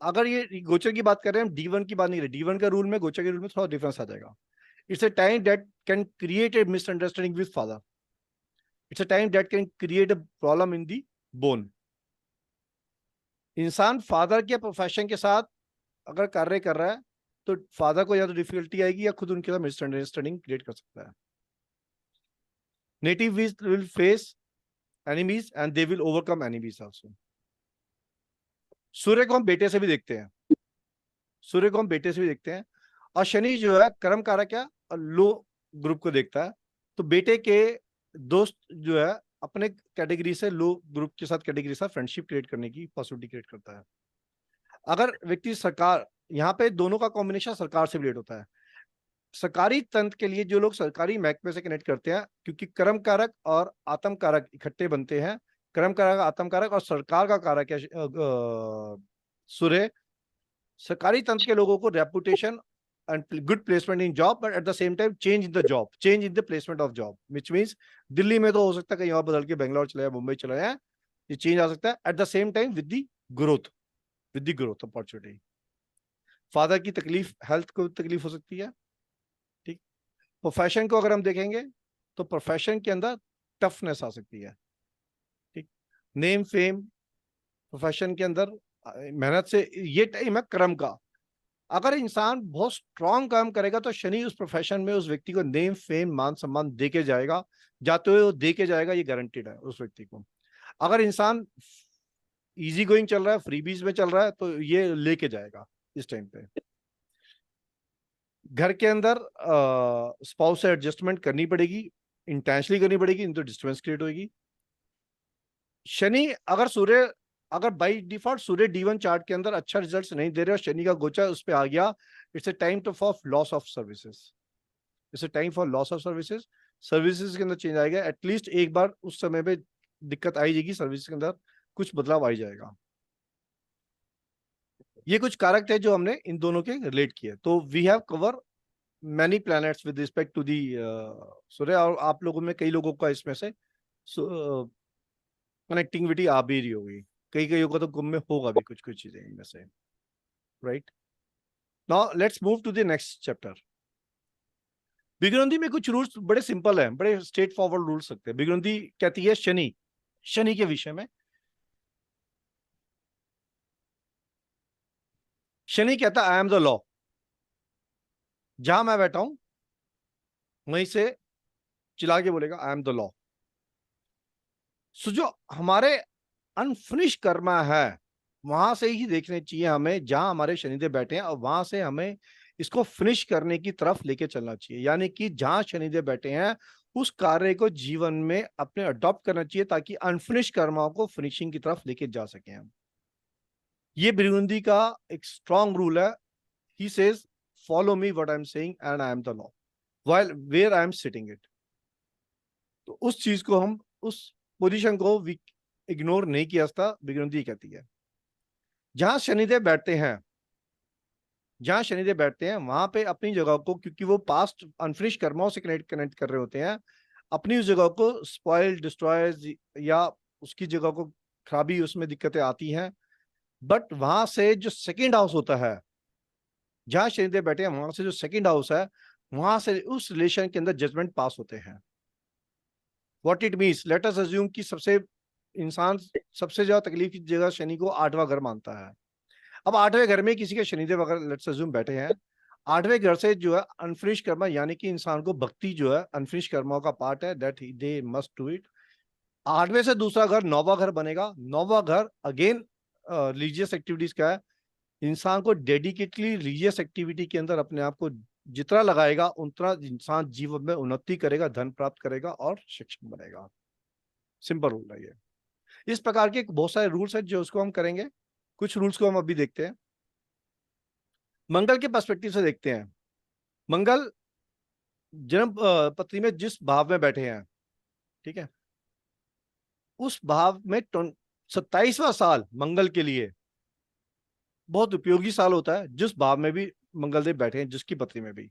अगर ये गोचर की बात कर रहे हैं हम, D1 की बात नहीं कर रहे, D1 का रूल में गोचर के रूल में थोड़ा डिफरेंस आ जाएगा। It's a time that can create a misunderstanding with father, it's a time that can create a problem in the bone. इंसान फादर के प्रोफेशन के साथ अगर कार्य कर रहा है तो फादर को या तो डिफिकल्टी आएगी या खुद उनके साथ मिसअंडरस्टैंडिंग क्रिएट कर सकता है। Native will face enemies and they will overcome enemies also. Surya को हम बेटे से भी देखते हैं, सूर्य को हम बेटे से भी देखते हैं, और शनि जो है कर्म कारक है और लो ग्रुप को देखता है, तो बेटे के दोस्त जो है अपने कैटेगरी से लो ग्रुप के साथ कैटेगरी से फ्रेंडशिप क्रिएट करने की पॉसिबिलिटी क्रिएट करता है। अगर व्यक्ति सरकार, यहाँ पे दोनों का कॉम्बिनेशन सरकार से रिलेट होता है। सरकारी तंत्र के लिए जो लोग सरकारी महकमे से कनेक्ट करते हैं, क्योंकि कर्म कारक और आत्म कारक इकट्ठे बनते हैं, कर्म कारक, आत्म कारक और सरकार का कारक है सूर्य। सरकारी तंत्र के लोगों को reputation and good placement in job, but at the same time change in the job, change in the placement of job, which means Delhi में तो हो सकता है कहीं और बदल के बेंगलोर चला जाए, मुंबई चला जाए, ये चेंज आ सकता है। at the same time with the growth opportunity। Father की तकलीफ, हेल्थ को तकलीफ हो सकती है, ठीक। प्रोफेशन को अगर हम देखेंगे तो प्रोफेशन के अंदर टफनेस आ सकती है, ठीक। नेम फेम, प्रोफेशन के अंदर मेहनत से, ये टाइम है कर्म का। अगर इंसान बहुत स्ट्रांग काम करेगा तो शनि उस प्रोफेशन में उस व्यक्ति को नेम फेम मान सम्मान देके जाएगा, जाते हुए वो देके जाएगा, ये गारंटीड है उस व्यक्ति को। अगर इंसान इजी गोइंग चल रहा है, फ्रीबीज में चल रहा है, तो ये लेके जाएगा इस टाइम पे। घर के अंदर स्पाउस से एडजस्टमेंट करनी पड़ेगी, इंटेंशनली करनी पड़ेगी, नहीं तो डिस्टर्बेंस क्रिएट होगी। शनि अगर by default Surya D1 chart के अंदर अच्छा रिजल्ट्स नहीं दे रहे और शनि का गोचर उस पर आ गया, it's a time for loss of services, it's a time for loss of services. Services के अंदर चेंज आएगा, एटलीस्ट एक बार उस समय पे दिक्कत आई जाएगी, सर्विस के अंदर कुछ बदलाव आ जाएगा। ये कुछ कारक थे जो हमने इन दोनों के रिलेट किए। तो we have cover many planets with respect to the Surya, और आप लोगों में कई लोगों का इसमें से कनेक्टिविटी आ भी रही होगी, कई का तो गुम में होगा भी कुछ कुछ चीजें इनमें से, right. Now let's move to the next chapter. बिगरंदी में कुछ रूल्स बड़े सिंपल हैं, बड़े स्ट्रेट फॉरवर्ड रूल्स सकते हैं। बिगरंदी कहती है शनि के विषय में, शनि कहता है आई एम द लॉ, जहां मैं बैठा हूं वहीं से चिल्ला के बोलेगा आई एम द लॉ। सो जो हमारे अनफिनिश कर्मा है वहां से ही देखने चाहिए हमें, जहां हमारे शनिदेव बैठे हैं, और वहां से हमें इसको फिनिश करने की तरफ लेके चलना चाहिए। यानी कि जहां शनिदेव बैठे हैं उस कार्य को जीवन में अपने अडॉप्ट करना चाहिए ताकि अनफिनिश कर्माओं को फिनिशिंग की तरफ लेके जा सके हम। ये बिगुंदी का एक स्ट्रॉन्ग रूल है। He says follow me what I am saying and I am the law while where I am sitting it. तो उस चीज को हम, उस पोजीशन को इग्नोर नहीं किया जाता। बिगुंदी कहती है जहां शनिदेव बैठते हैं, जहां शनिदेव बैठते हैं वहां पे अपनी जगह को, क्योंकि वो पास्ट अनफिनिश कर्माओं से कनेक्ट कर रहे होते हैं, अपनी उस जगह को स्पॉइल डिस्ट्रॉय या उसकी जगह को खराबी, उसमें दिक्कतें आती हैं। बट वहां से जो सेकंड हाउस होता है, जहां शनिदेव बैठे हैं, वहां से जो सेकंड हाउस है, वहां से उस रिलेशन के अंदर जजमेंट पास होते हैं। What it means, let us assume कि इंसान सबसे ज्यादा तकलीफ की जगह शनि को 8वां घर मानता है। अब 8वें घर में किसी के शनिदेव अगर लेट्स अज्यूम बैठे हैं, 8वें घर से जो है अनफिनिश कर्मा, यानी कि इंसान को भक्ति जो है अनफिनिश कर्माओं का पार्ट है, that they must do it. 8वें से दूसरा घर 9वां घर बनेगा। 9वां घर अगेन रिलीजियस एक्टिविटीज का है। इंसान को डेडिकेटली रिलीजियस एक्टिविटी के अंदर अपने आप को जितना लगाएगा, उतना इंसान जीवन में उन्नति करेगा, धन प्राप्त करेगा और सक्षम बनेगा। सिंपल रूल है ये। इस प्रकार के बहुत सारे रूल्स हैं जो उसको हम करेंगे। कुछ रूल्स को हम अभी देखते हैं। मंगल के पर्सपेक्टिव से देखते हैं। मंगल जन्म पत्री में जिस भाव में बैठे हैं, ठीक है, उस भाव में 27वां साल मंगल के लिए बहुत उपयोगी साल होता है, जिस भाव में भी मंगलदेव बैठे हैं, जिसकी पत्री में भी।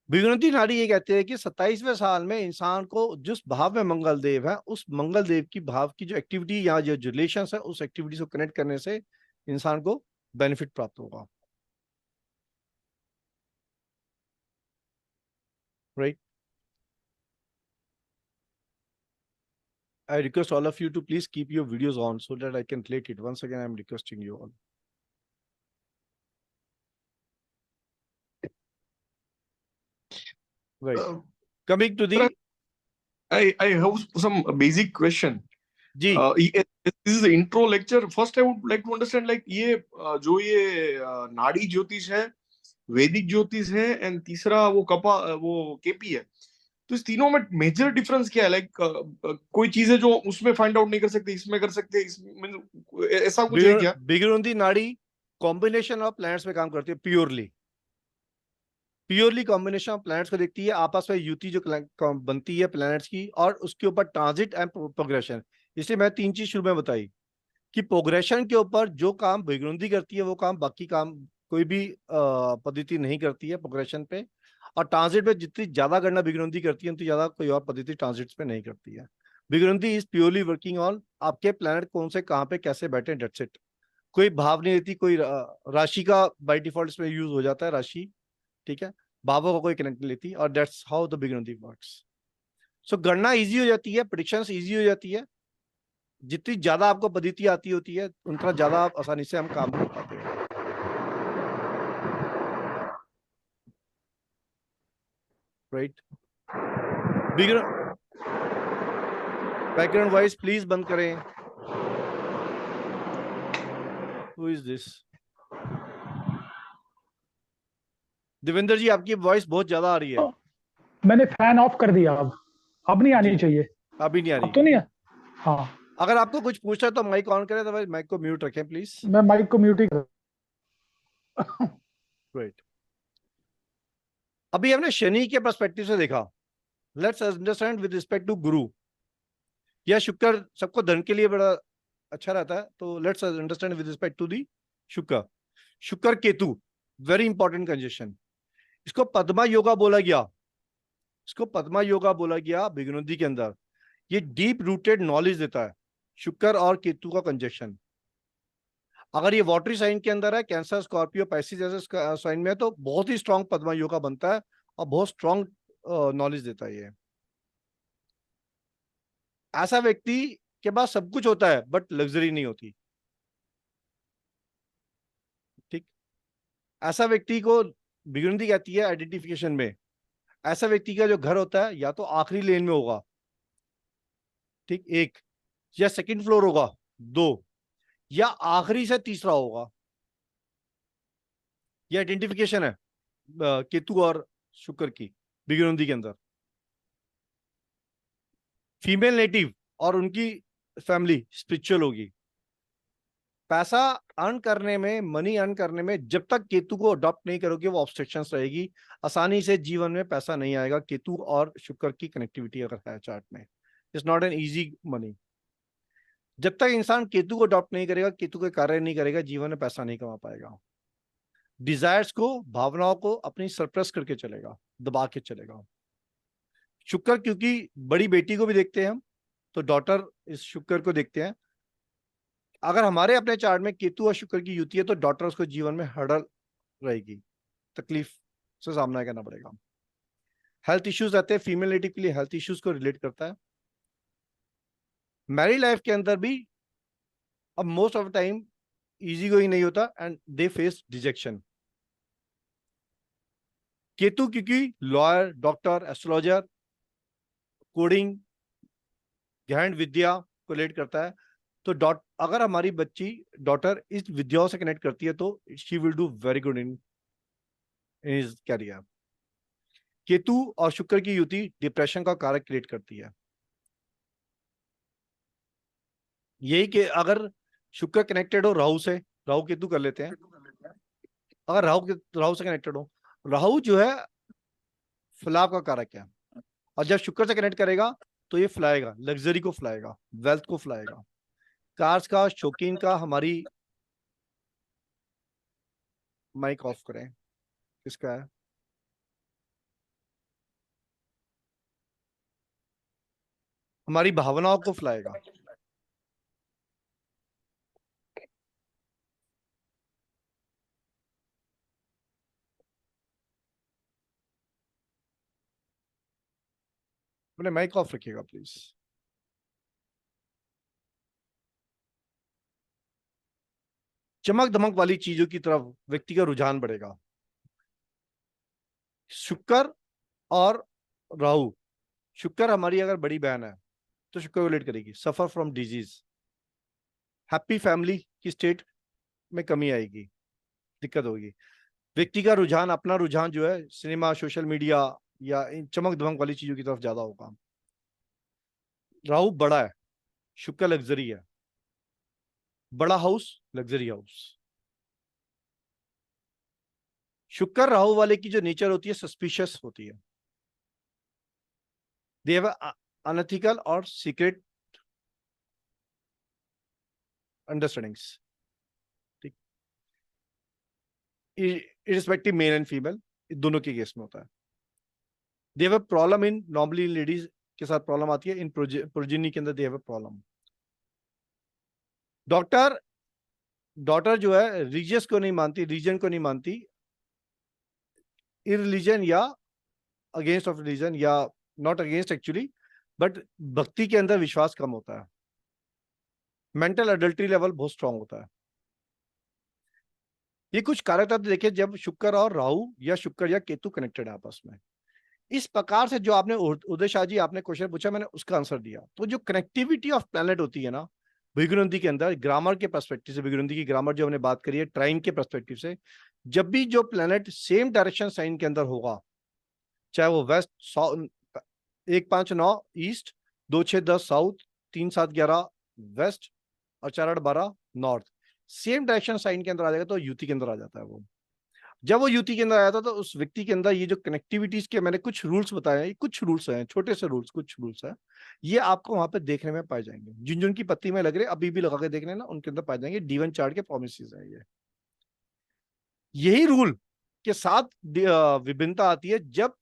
विग्रंथि नाड़ी ये कहते हैं कि 27वें साल में इंसान को जिस भाव में मंगलदेव है, उस मंगलदेव की भाव की जो एक्टिविटी या जो रिलेशन है, उस एक्टिविटी को कनेक्ट करने से इंसान को बेनिफिट प्राप्त होगा। Right. I request all of you to please keep your videos on so that I can relate it. Once again, I am requesting you all. Right. Coming to the I have some basic question. जी This is the intro lecture. First, I would like to understand like ये जो ये नाड़ी ज्योतिष है, वैदिक ज्योतिष है, एंड तीसरा वो केपी है। तो इस तीनों में मेजर डिफरेंस क्या है? लाइक कोई चीज है जो उसमें फाइंड आउट नहीं कर सकते, इसमें कर सकते, इसमें ऐसा कुछ है क्या? बिगरुंदी नाड़ी कॉम्बिनेशन ऑफ प्लैनेट्स में काम करती है। प्योरली कॉम्बिनेशन ऑफ प्लैनेट्स को देखती है, आपस में युति जो बनती है प्लैनेट्स की, और उसके ऊपर ट्रांजिट एंड प्रोग्रेशन। इसलिए मैं 3 चीज शुरू में बताई कि प्रोग्रेशन के ऊपर जो काम बिगरुंदी करती है, वो काम बाकी काम कोई भी पद्धति नहीं करती है प्रोग्रेशन पे। और ट्रांजिट पे जितनी ज्यादा गणना बिगरुंदी करती है, उतनी ज्यादा कोई और पद्धति ट्रांजिट पे नहीं करती है। बिगरुंदी इज प्योरली वर्किंग ऑन आपके प्लैनेट कौन से कहाँ पे कैसे बैठे, डेट्स इट। कोई भाव नहीं रहती, कोई राशि का बाय डिफॉल्ट इसमें यूज हो जाता है, राशि, ठीक है, भावों का कोई कनेक्ट नहीं लेती, और दैट्स हाउ द बिगरुंदी वर्क्स। सो गणना इजी हो जाती है, प्रेडिक्शंस इजी हो जाती है। जितनी ज्यादा आपको पद्धति आती होती है, उतना ज्यादा आप आसानी से हम काम कर पाते हैं। राइट। बैकग्राउंड वॉइस प्लीज बंद करें। Who is this? Devendra ji, आपकी वॉइस बहुत ज्यादा आ रही है। मैंने फैन ऑफ कर दिया। अब नहीं आनी चाहिए। अभी नहीं आ अब रही। तो नहीं है। हाँ, अगर आपको कुछ पूछना है तो माइक ऑन करें, तो माइक को म्यूट रखें प्लीज। मैं माइक को म्यूट ही कर। राइट। अभी हमने शनि के पर्सपेक्टिव से देखा। Let's understand with respect to Guru या शुक्र। सबको धन के लिए बड़ा अच्छा रहता है, तो let's understand with respect to the Shukra Ketu, very important conjunction. इसको पद्मा योगा बोला गया बिगनुदी के अंदर। ये डीप रूटेड नॉलेज देता है, शुक्र और केतु का कंजक्शन। अगर ये वाटरी साइन के अंदर है, कैंसर, स्कॉर्पियो, पैसिस जैसे साइन में है, तो बहुत ही स्ट्रांग पद्मा योगा बनता है और बहुत स्ट्रांग नॉलेज देता है ये। ऐसा व्यक्ति के पास सब कुछ होता है बट लग्जरी नहीं होती, ठीक। ऐसा व्यक्ति को बिगुंदी कहती है आइडेंटिफिकेशन में। ऐसा व्यक्ति का जो घर होता है या तो आखिरी लेन में होगा, ठीक, 1, या सेकंड फ्लोर होगा 2, या आखिरी से तीसरा होगा। ये आइडेंटिफिकेशन है केतु और शुक्र की बिगुंदी के अंदर। फीमेल नेटिव और उनकी फैमिली स्पिरिचुअल होगी। पैसा अर्न करने में, मनी अर्न करने में जब तक केतु को अडॉप्ट नहीं करोगे, वो ऑब्स्ट्रक्शंस रहेगी। आसानी से जीवन में पैसा नहीं आएगा। केतु और शुक्र की कनेक्टिविटी अगर है चार्ट में, it's not an easy money. जब तक इंसान केतु को अडॉप्ट नहीं करेगा, केतु के कार्य नहीं करेगा, जीवन में पैसा नहीं कमा पाएगा। डिजायर्स को, भावनाओं को अपनी सरप्रेस करके चलेगा, दबा के चलेगा। शुक्र क्योंकि बड़ी बेटी को भी देखते हैं हम, तो डॉटर इस शुक्र को देखते हैं। अगर हमारे अपने चार्ट में केतु और शुक्र की युति है तो डॉटर उसको जीवन में हर्डल रहेगी, तकलीफ से सामना करना पड़ेगा। हेल्थ इश्यूज रहते हैं, फीमेल नेटिव के लिए हेल्थ इश्यूज को रिलेट करता है। मैरिड लाइफ के अंदर भी अब most of the time easy going नहीं होता and they face rejection. Ketu क्योंकि लॉयर, डॉक्टर, एस्ट्रोलॉजर, कोडिंग, गहन विद्या को रिलेट करता है, तो अगर हमारी बच्ची डॉटर इस विद्याओं से कनेक्ट करती है तो she will do very good in his career. Ketu और शुक्र की युति डिप्रेशन का कारक क्रिएट करती है। यही कि अगर शुक्र कनेक्टेड हो राहु से, राहु केतु कर लेते हैं, अगर राहु से कनेक्टेड हो, राहु जो है फलाव का कारक है, और जब शुक्र से कनेक्ट करेगा तो ये फुलाएगा, लग्जरी को फुलाएगा, वेल्थ को फुलाएगा, कार्स का, शौकीन का। हमारी माइक ऑफ करें, किसका है? हमारी भावनाओं को फुलाएगा। अपने माइक ऑफ रखिएगा प्लीज। चमक धमक वाली चीजों की तरफ व्यक्ति का रुझान बढ़ेगा। शुक्र और राहु, शुक्र हमारी अगर बड़ी बहन है तो शुक्र रिलेट करेगी, suffer from disease, happy family की स्टेट में कमी आएगी, दिक्कत होगी। व्यक्ति का रुझान, अपना रुझान जो है सिनेमा, सोशल मीडिया या इन चमक धमक वाली चीजों की तरफ ज्यादा होगा। राहु बड़ा है, शुक्र लग्जरी है, बड़ा हाउस लग्जरी हाउस। शुक्र राहु वाले की जो नेचर होती है सस्पिशियस होती है, दे हैव अनएथिकल और सीक्रेट अंडरस्टैंडिंग्स, ठीक, इरिस्पेक्टिव मेल एंड फीमेल दोनों के केस में होता है। They have a problem in, normally ladies के साथ प्रॉब्लम आती है, इन प्रोजेनी के अंदर they have a problem. Daughter जो है रिलीजियस को नहीं मानती, रीजन को नहीं मानती, इरिलीजन या अगेंस्ट ऑफ रिलीजन, या नॉट अगेंस्ट एक्चुअली, बट भक्ति के अंदर विश्वास कम होता है। मेंटल अडल्ट्री लेवल बहुत स्ट्रांग होता है। ये कुछ कारक तत्व देखिए जब शुक्र और राहु या शुक्र या केतु कनेक्टेड है आपस में। इस प्रकार से जो आपने उदय शाह जी आपने क्वेश्चन पूछा, मैंने उसका आंसर दिया। तो जो कनेक्टिविटी ऑफ प्लैनेट होती है ना भृगुनंदी के अंदर, ग्रामर के पर्सपेक्टिव से, भृगुनंदी की ग्रामर जो हमने बात करी है ट्राइन के पर्सपेक्टिव से, जब भी जो प्लैनेट सेम डायरेक्शन साइन के अंदर होगा, चाहे वो वेस्ट, 1 5 9 ईस्ट, 2 6 10 साउथ, 3 7 11 वेस्ट और 4 8 12 नॉर्थ, सेम डायरेक्शन साइन के अंदर आ जाएगा तो युति के अंदर आ जाता है वो। जब वो युति के अंदर आया था तो उस व्यक्ति के अंदर ये जो कनेक्टिविटीज के मैंने कुछ रूल्स बताए हैं, कुछ रूल्स हैं, छोटे से रूल्स, कुछ रूल्स हैं, ये आपको वहां पे देखने में पाए जाएंगे। जिन जिन की पत्ती में लग रहे अभी भी लगा के देख लेना, उनके अंदर पाए जाएंगे। D1 चार्ट के प्रोमिसेस है ये। यही रूल के साथ विभिन्नता आती है जब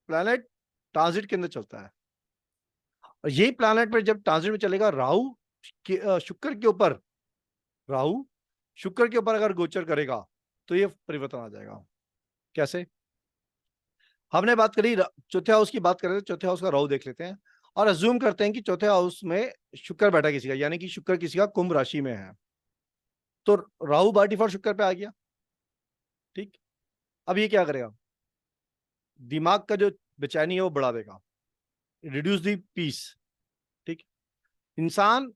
प्लैनेट ट्रांजिट के अंदर चलता है। और यही प्लैनेट पर जब ट्रांजिट में चलेगा, शुक्र के ऊपर, राहु शुक्र के ऊपर अगर गोचर करेगा तो ये परिवर्तन आ जाएगा। कैसे? हमने बात करी चौथे हाउस की, बात करें तो चौथे हाउस का राहु देख लेते हैं और अज्यूम करते हैं कि चौथे हाउस में शुक्र बैठा किसी का, यानी कि शुक्र किसी का कुंभ राशि में है, तो राहु बाय डिफॉल्ट शुक्र पे आ गया। ठीक, अब ये क्या करेगा? दिमाग का जो बेचैनी है वो बढ़ा देगा, रिड्यूस दी पीस। ठीक, इंसान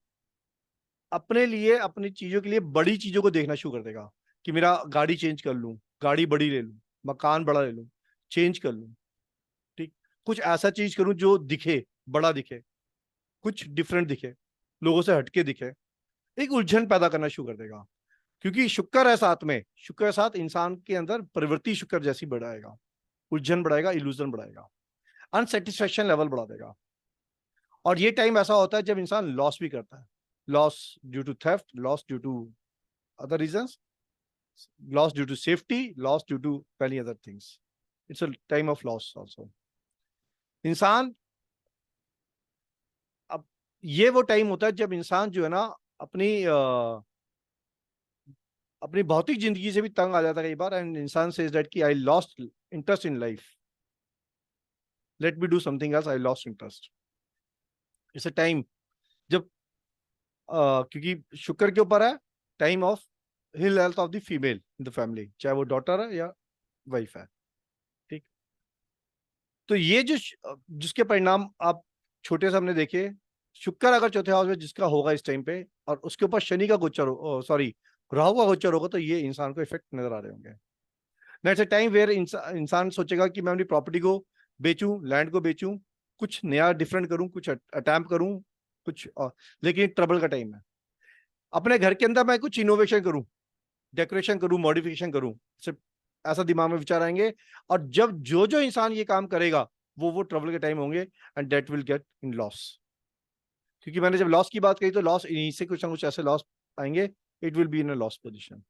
अपने लिए, अपनी चीजों के लिए बड़ी चीजों को देखना शुरू कर देगा कि मेरा गाड़ी चेंज कर लूं, गाड़ी बड़ी ले लूं, मकान बड़ा ले लूं, चेंज कर लूं, ठीक, कुछ ऐसा चीज करूं जो दिखे, बड़ा दिखे, कुछ डिफरेंट दिखे, लोगों से हटके दिखे, एक उलझन पैदा करना शुरू कर देगा। क्योंकि शुक्र है साथ में, शुक्र है साथ, इंसान के अंदर प्रवृत्ति शुक्र जैसी बढ़ाएगा, उलझन बढ़ाएगा, इल्यूजन बढ़ाएगा, अनसेटिस्फेक्शन लेवल बढ़ा देगा। और ये टाइम ऐसा होता है जब इंसान लॉस भी करता है, loss due to theft, loss due to other reasons, loss due to safety, loss due to many other things. It's a time of loss also. इंसान ये वो टाइम होता है जब इंसान जो है ना अपनी अपनी भौतिक जिंदगी से भी तंग आ जाता है कई बार, एंड इंसान सेज दैट कि I lost interest in life, let me do something else, I lost interest. It's a time जब क्योंकि शुक्र के ऊपर है time of hill health of the female in the family, चाहे वो डॉटर है या वाइफ है। ठीक, तो ये जो जिसके परिणाम आप छोटे से हमने देखे, शुक्र अगर चौथे हाउस में जिसका होगा इस टाइम पे, और उसके ऊपर शनि का गोचर हो, सॉरी राहु का गोचर होगा, तो ये इंसान को इफेक्ट नजर आ रहे होंगे। नेक्स्ट टाइम वेयर इंसान सोचेगा कि मैं अपनी प्रॉपर्टी को बेचूं, लैंड को बेचूं, कुछ नया डिफरेंट करूं, कुछ अटैम्प्ट करूं, कुछ लेकिन ट्रबल का टाइम है। अपने घर के अंदर मैं कुछ इनोवेशन करूं, डेकोरेशन करूं, मॉडिफिकेशन करूं, सिर्फ ऐसा दिमाग में विचार आएंगे। और जब जो जो इंसान ये काम करेगा वो ट्रबल के टाइम होंगे, and that will get in loss. क्योंकि मैंने जब लॉस की बात कही तो लॉस इन्हीं से कुछ ना कुछ ऐसे लॉस आएंगे, it will be in a loss position.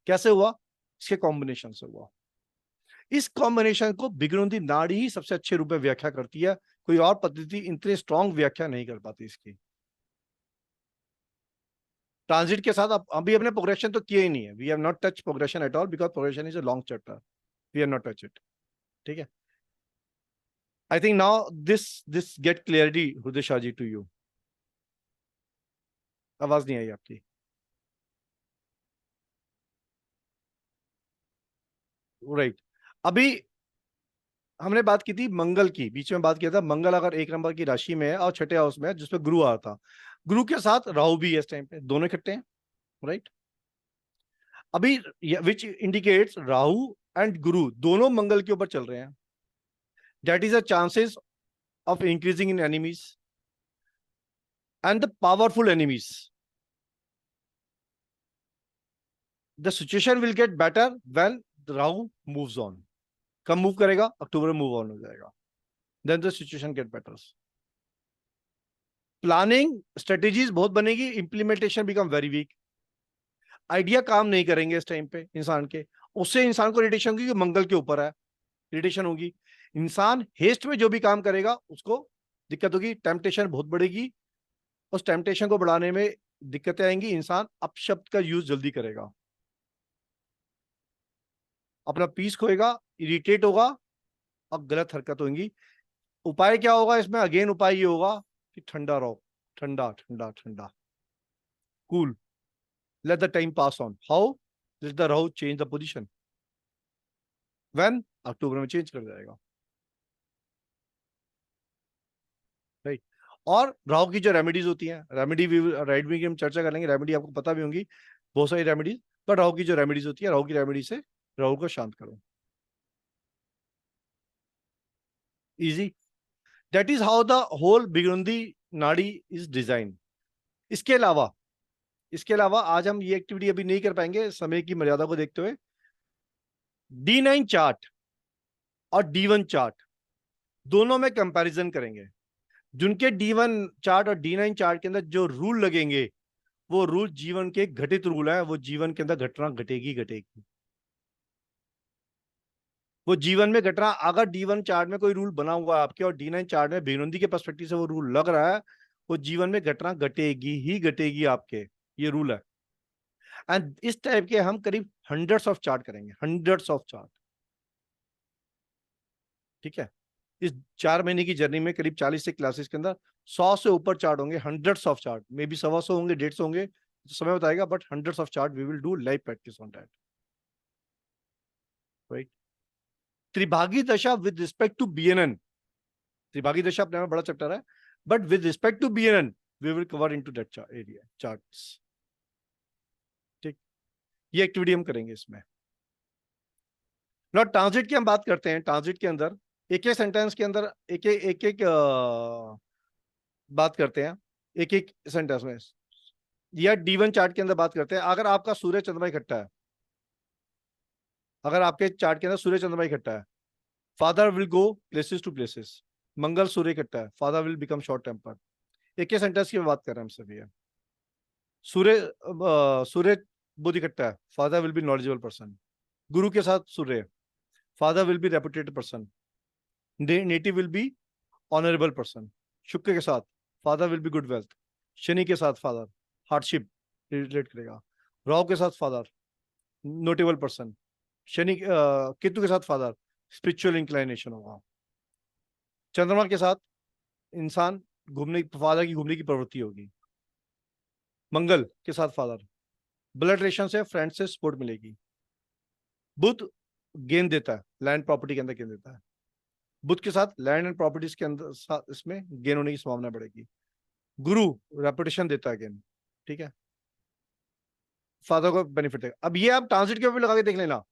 कैसे हुआ? इसके कॉम्बिनेशन से हुआ। इस कॉम्बिनेशन को बिगड़ुंदी नाड़ी ही सबसे अच्छे रूप में व्याख्या करती है, कोई और पद्धति इतनी स्ट्रॉन्ग व्याख्या नहीं कर पाती इसकी। ट्रांजिट के साथ अभी अपने प्रोग्रेशन तो किए ही नहीं है, we have not touch progression at all, because progression is a long chapter, we have not touch it. ठीक है, I think now this get clarity Hriday Shah ji to you. आवाज नहीं आई आपकी। राइट, अभी हमने बात की थी मंगल की, बीच में बात किया था मंगल अगर 1 नंबर की राशि में है और छठे हाउस में है जिसपे गुरु आ रहा था, गुरु के साथ राहु भी है इस टाइम पे, दोनों इकट्ठे हैं। राइट, अभी विच इंडिकेट्स राहु एंड गुरु दोनों मंगल के ऊपर चल रहे हैं, that is a chances of increasing in enemies and the powerful enemies. The situation will get better when Rahu moves on. कब मूव करेगा? अक्टूबर में मूव ऑन हो जाएगा, then the situation get better. Planning strategies बहुत बनेगी, implementation become very weak. Idea काम नहीं करेंगे इस टाइम पे इंसान के, उससे इंसान को इरिटेशन होगी, मंगल के ऊपर है, इरिटेशन होगी। इंसान हेस्ट में जो भी काम करेगा उसको दिक्कत होगी, टेम्पटेशन बहुत बढ़ेगी, उस टेम्पटेशन को बढ़ाने में दिक्कतें आएंगी, इंसान अपशब्द का यूज जल्दी करेगा, अपना पीस खोएगा, इरिटेट होगा, अब गलत हरकत होंगी। उपाय क्या होगा इसमें? अगेन उपाय ये होगा कि ठंडा रहो, ठंडा ठंडा ठंडा, cool, let the time pass on. How? Let the Rahu change the position. When? अक्टूबर में चेंज कर जाएगा। राइट, और राहु की जो रेमेडीज होती हैं, रेमेडी रेडमी की हम चर्चा कर लेंगे, रेमेडी आपको पता भी होंगी बहुत सारी रेमेडीज, पर राहु की जो रेमेडीज होती है, राहु की रेमेडी से राहु को शांत करो। Easy, that is how the whole बिगुंदी नाड़ी इज डिजाइन। इसके अलावा आज हम ये एक्टिविटी अभी नहीं कर पाएंगे समय की मर्यादा को देखते हुए। D9 चार्ट और D1 चार्ट दोनों में कंपैरिजन करेंगे। जिनके D1 चार्ट और D9 चार्ट के अंदर जो रूल लगेंगे वो रूल जीवन के घटित रूल है, वो जीवन के अंदर घटना घटेगी घटेगी, वो जीवन में घटना। अगर D1 चार्ट में कोई रूल बना हुआ है आपके और D9 चार्ट में बिगुंदी के पर्सपेक्टिव से वो रूल लग रहा है, वो जीवन में घटना घटेगी ही घटेगी आपके, ये रूल है। एंड इस टाइप के हम करीब हंड्रेड्स ऑफ चार्ट करेंगे, हंड्रेड्स ऑफ चार्ट। ठीक है, इस 4 महीने की जर्नी में करीब 40 से क्लासेस के अंदर 100 से ऊपर चार्ट होंगे, hundreds of chart, may be 125 होंगे, 150 होंगे, तो समय बताएगा, but hundreds of chart we will do live practice on that. Right, त्रिभागी दशा विद रिस्पेक्ट टू BNN, त्रिभागी दशा अपने में बड़ा चैप्टर है, but with respect to BNN we will cover into that area charts. ठीक, ये एक्टिविटी हम करेंगे इसमें। नॉट ट्रांजिट की हम बात करते हैं, ट्रांजिट के अंदर एक एक सेंटेंस के अंदर एक बात करते हैं, एक एक सेंटेंस में, या D1 चार्ट के अंदर बात करते हैं। अगर आपका सूर्य चंद्रमा इकट्ठा है, अगर आपके चार्ट के अंदर सूर्य चंद्रमा इकट्ठा है, father will go places to places. Mangal Surya इकट्ठा है, father will become short temper. एक ही सेंटेंस की बात कर रहे हैं हम सभी है। सूर्य बुध इकट्ठा है, father will be knowledgeable person. Guru के साथ Surya, father will be reputed person, native will be honourable person. Shukra के साथ father will be good wealth, Shani के साथ फादर हार्डशिप रिलेट करेगा। राहु के साथ father notable person. Shani Ketu के साथ फादर स्पिरिचुअल इंक्लाइनेशन होगा। चंद्रमा के साथ इंसान घूमने फादर की घूमने की प्रवृत्ति होगी। मंगल के साथ फादर ब्लड रिलेशन से फ्रेंड से सपोर्ट मिलेगी। बुध गेन देता है, लैंड प्रॉपर्टी के अंदर गेन देता है। बुध के साथ लैंड एंड प्रॉपर्टीज के अंदर इसमें गेन होने की संभावना बढ़ेगी। गुरु रेपुटेशन देता है गेन, ठीक है, फादर को बेनिफिट है। अब ये आप ट्रांजिट के ऊपर लगा के देख लेना।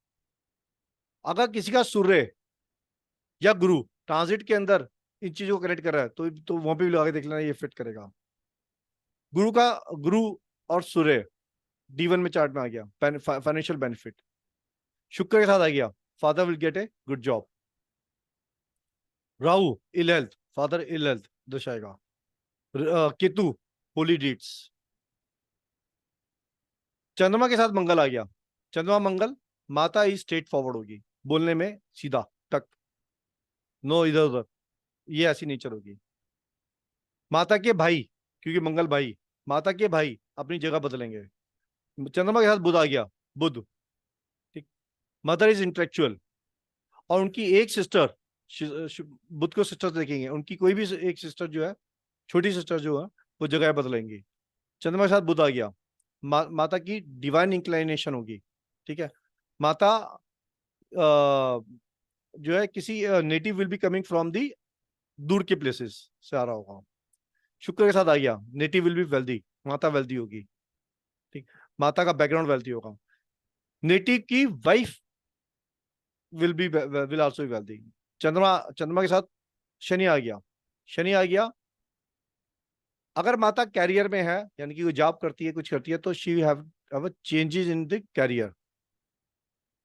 अगर किसी का सूर्य या गुरु ट्रांजिट के अंदर इन चीजों को कनेक्ट कर रहा है तो वहां पे भी लगा के देख लेना, ये फिट करेगा। गुरु और सूर्य D1 में चार्ट में आ गया, फाइनेंशियल बेनिफिट। शुक्र के साथ आ गया, father will get a good job. Rahu ill health, father ill health दर्शाएगा। Ketu holy deeds. चंद्रमा के साथ मंगल आ गया, चंद्रमा मंगल माता ही स्ट्रेट फॉरवर्ड होगी, बोलने में सीधा तक, नो इधर उधर, ये ऐसी नेचर होगी। माता के भाई, क्योंकि मंगल भाई, माता के भाई अपनी जगह बदलेंगे। चंद्रमा के साथ बुध आ गया, बुध ठीक, मदर इज इंटेलेक्चुअल। और उनकी एक सिस्टर, बुध को सिस्टर देखेंगे, उनकी कोई भी एक सिस्टर जो है, छोटी सिस्टर जो है, वो जगह बदलेंगी। चंद्रमा के साथ बुध आ गया, माता की डिवाइन इंक्लाइनेशन होगी, ठीक है। माता जो है किसी native will be coming from the दूर के प्लेसेस से आ रहा होगा। शुक्र के साथ आ गया, नेटिव विल बी वेल्दी, माता वेल्दी होगी, ठीक, माता का बैकग्राउंड वेल्दी होगा। नेटिव की wife will also be wealthy. चंद्रमा के साथ शनि आ गया, शनि आ गया, अगर माता कैरियर में है, यानी कि वो जॉब करती है, कुछ करती है, तो she have changes in the career,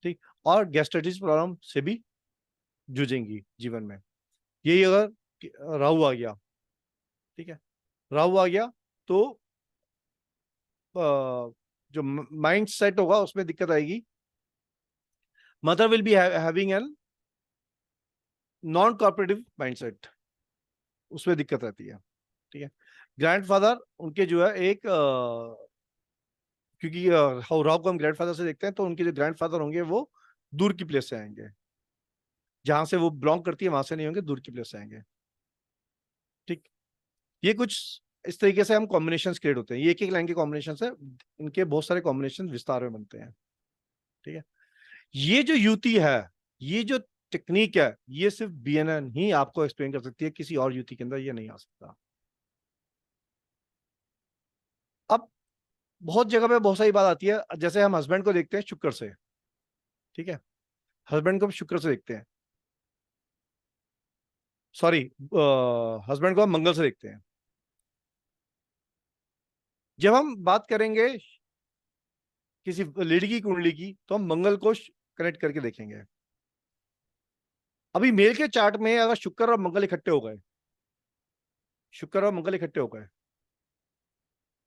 ठीक, और गैस्ट्राइटिस प्रॉब्लम से भी जूझेंगी जीवन में। यही अगर राहु आ गया, ठीक है, राहु आ गया तो जो माइंड सेट होगा उसमें दिक्कत आएगी। Mother will be having an non corporative mindset, उसमें दिक्कत रहती है, ठीक है। ग्रैंडफादर उनके जो है एक क्योंकि राहु को हम ग्रैंडफादर से देखते हैं, तो उनके जो ग्रैंडफादर होंगे वो दूर की प्लेस से आएंगे, जहां से वो बिलोंग करती है वहां से नहीं होंगे, दूर की प्लेस से आएंगे, ठीक। ये कुछ इस तरीके से हम कॉम्बिनेशन क्रिएट होते हैं, ये एक एक लाइन के कॉम्बिनेशन से इनके बहुत सारे कॉम्बिनेशन विस्तार में बनते हैं, ठीक है। ये जो युति है, ये जो टेक्निक है, ये सिर्फ BNN ही आपको एक्सप्लेन कर सकती है, किसी और युति के अंदर ये नहीं आ सकता। अब बहुत जगह पे बहुत सारी बात आती है, जैसे हम हस्बैंड को देखते हैं शुक्र से, ठीक है, हस्बैंड को हम शुक्र से देखते हैं, सॉरी, हस्बैंड को हम मंगल से देखते हैं। जब हम बात करेंगे किसी लेडी की कुंडली की, तो हम मंगल को कनेक्ट करके देखेंगे। अभी मेल के चार्ट में अगर शुक्र और मंगल इकट्ठे हो गए, शुक्र और मंगल इकट्ठे हो गए,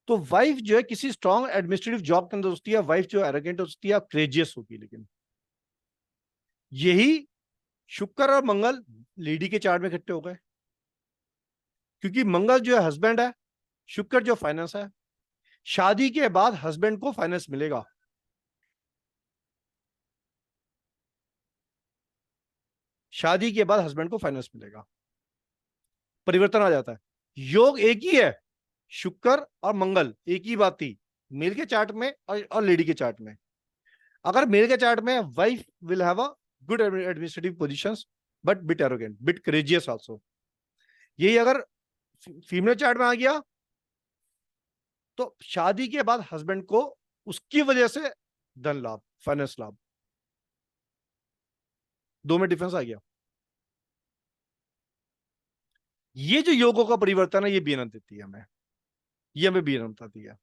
तो वाइफ जो है किसी स्ट्रॉन्ग एडमिनिस्ट्रेटिव जॉब के अंदर होती है, वाइफ जो एरोगेंट होती है, क्रेजियस होगी। लेकिन यही शुक्र और मंगल लेडी के चार्ट में इकट्ठे हो गए, क्योंकि मंगल जो है हस्बैंड है, शुक्र जो फाइनेंस है। शादी के बाद हस्बैंड को फाइनेंस मिलेगा, शादी के बाद हस्बैंड को फाइनेंस मिलेगा, परिवर्तन आ जाता है। योग एक ही है, शुक्र और मंगल एक ही बात थी मेल के चार्ट में और लेडी के चार्ट में। अगर मेल के चार्ट में wife will have a good administrative positions but bit arrogant, bit courageous also. यही अगर फीमेल चार्ट में आ गया, तो शादी के बाद हस्बैंड को उसकी वजह से धन लाभ, फाइनेंस लाभ, दो में डिफरेंस आ गया। ये जो योगों का परिवर्तन है, ये बीएनएन देती है हमें, ये हमें बीएनएन बताती है।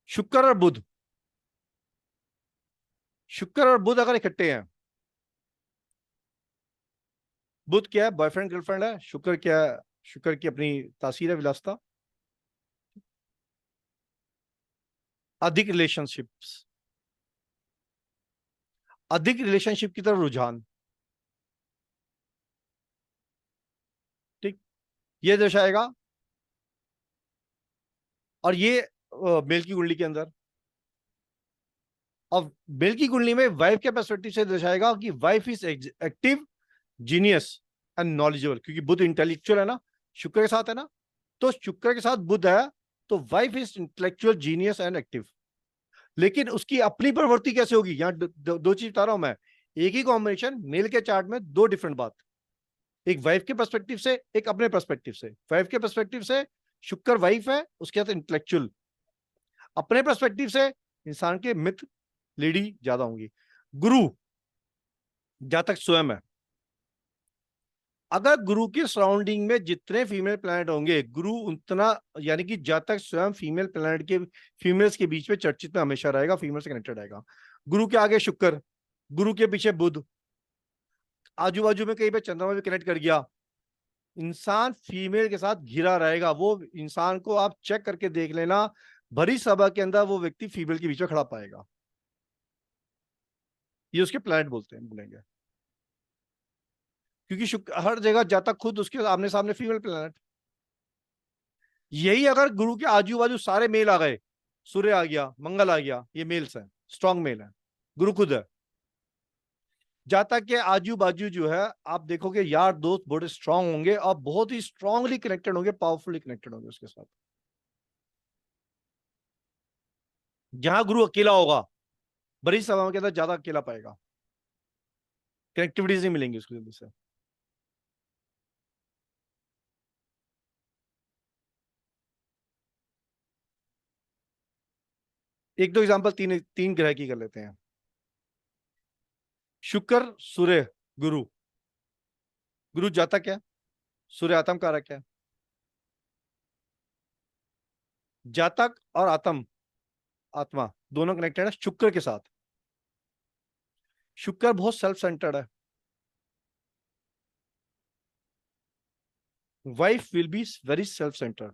शुक्र और बुध, शुक्र और बुध अगर इकट्ठे हैं, बुध क्या है, बॉयफ्रेंड गर्लफ्रेंड है, शुक्र क्या है, शुक्र की अपनी तासीर है, विलासता, अधिक रिलेशनशिप्स, अधिक रिलेशनशिप की तरफ रुझान, ठीक, ये दर्शाएगा और ये मेल की कुंडली के अंदर। अब मेल की कुंडली में वाइफ के पर्सपेक्टिव से दर्शाएगा कि wife is active, genius and knowledgeable, क्योंकि बुध इंटेलेक्चुअल है ना, शुक्र के साथ है ना, तो शुक्र के साथ बुध है, तो wife is intellectual, genius and active. लेकिन उसकी अपनी प्रवृत्ति कैसे होगी, यहां दो चीज बता रहा हूं मैं। एक ही कॉम्बिनेशन मेल के चार्ट में दो डिफरेंट बात, एक वाइफ के पर्सपेक्टिव से, एक अपने पर्सपेक्टिव से। वाइफ के पर्सपेक्टिव से शुक्र वाइफ है, उसके साथ इंटेलेक्चुअल। अपने पर्सपेक्टिव से इंसान के मित्र, लेडी ज्यादा होंगी। गुरु जातक स्वयं है, अगर गुरु के सराउंडिंग में जितने फीमेल प्लैनेट होंगे, गुरु उतना, यानी कि जातक स्वयं फीमेल प्लैनेट के, फीमेल्स के बीच में चर्चित में हमेशा रहेगा, फीमेल से कनेक्टेड रहेगा। गुरु के आगे शुक्र, गुरु के पीछे बुध, आजू बाजू में कहीं पे चंद्रमा भी कनेक्ट कर गया, इंसान फीमेल के साथ घिरा रहेगा। वो इंसान को आप चेक करके देख लेना, भरी सभा के अंदर वो व्यक्ति फीमेल के बीच में खड़ा पाएगा। ये उसके प्लैनेट बोलते हैं, बोलेंगे, क्योंकि शुक्र हर जगह जाता, खुद उसके आमने सामने फीमेल प्लैनेट। यही अगर गुरु के आजू बाजू सारे मेल आ गए, सूर्य आ गया, मंगल आ गया, ये मेल्स है, स्ट्रॉन्ग मेल है, गुरु खुद है। जातक के आजू बाजू जो है, आप देखोगे यार दोस्त बड़े स्ट्रांग होंगे और बहुत ही स्ट्रांगली कनेक्टेड होंगे, पावरफुली कनेक्टेड होंगे उसके साथ। जहां गुरु अकेला होगा, बड़ी सभाओं के अंदर ज्यादा अकेला पाएगा, कनेक्टिविटीज नहीं मिलेंगी उसको जल्दी से। एक दो एग्जांपल तीन तीन ग्रह की कर लेते हैं। शुक्र, सूर्य, गुरु। गुरु जातक है, सूर्य आत्म कारक है। जातक और आत्म, आत्मा दोनों कनेक्टेड है शुक्र के साथ। शुक्र बहुत सेल्फ सेंटर्ड है। Wife will be very self centred,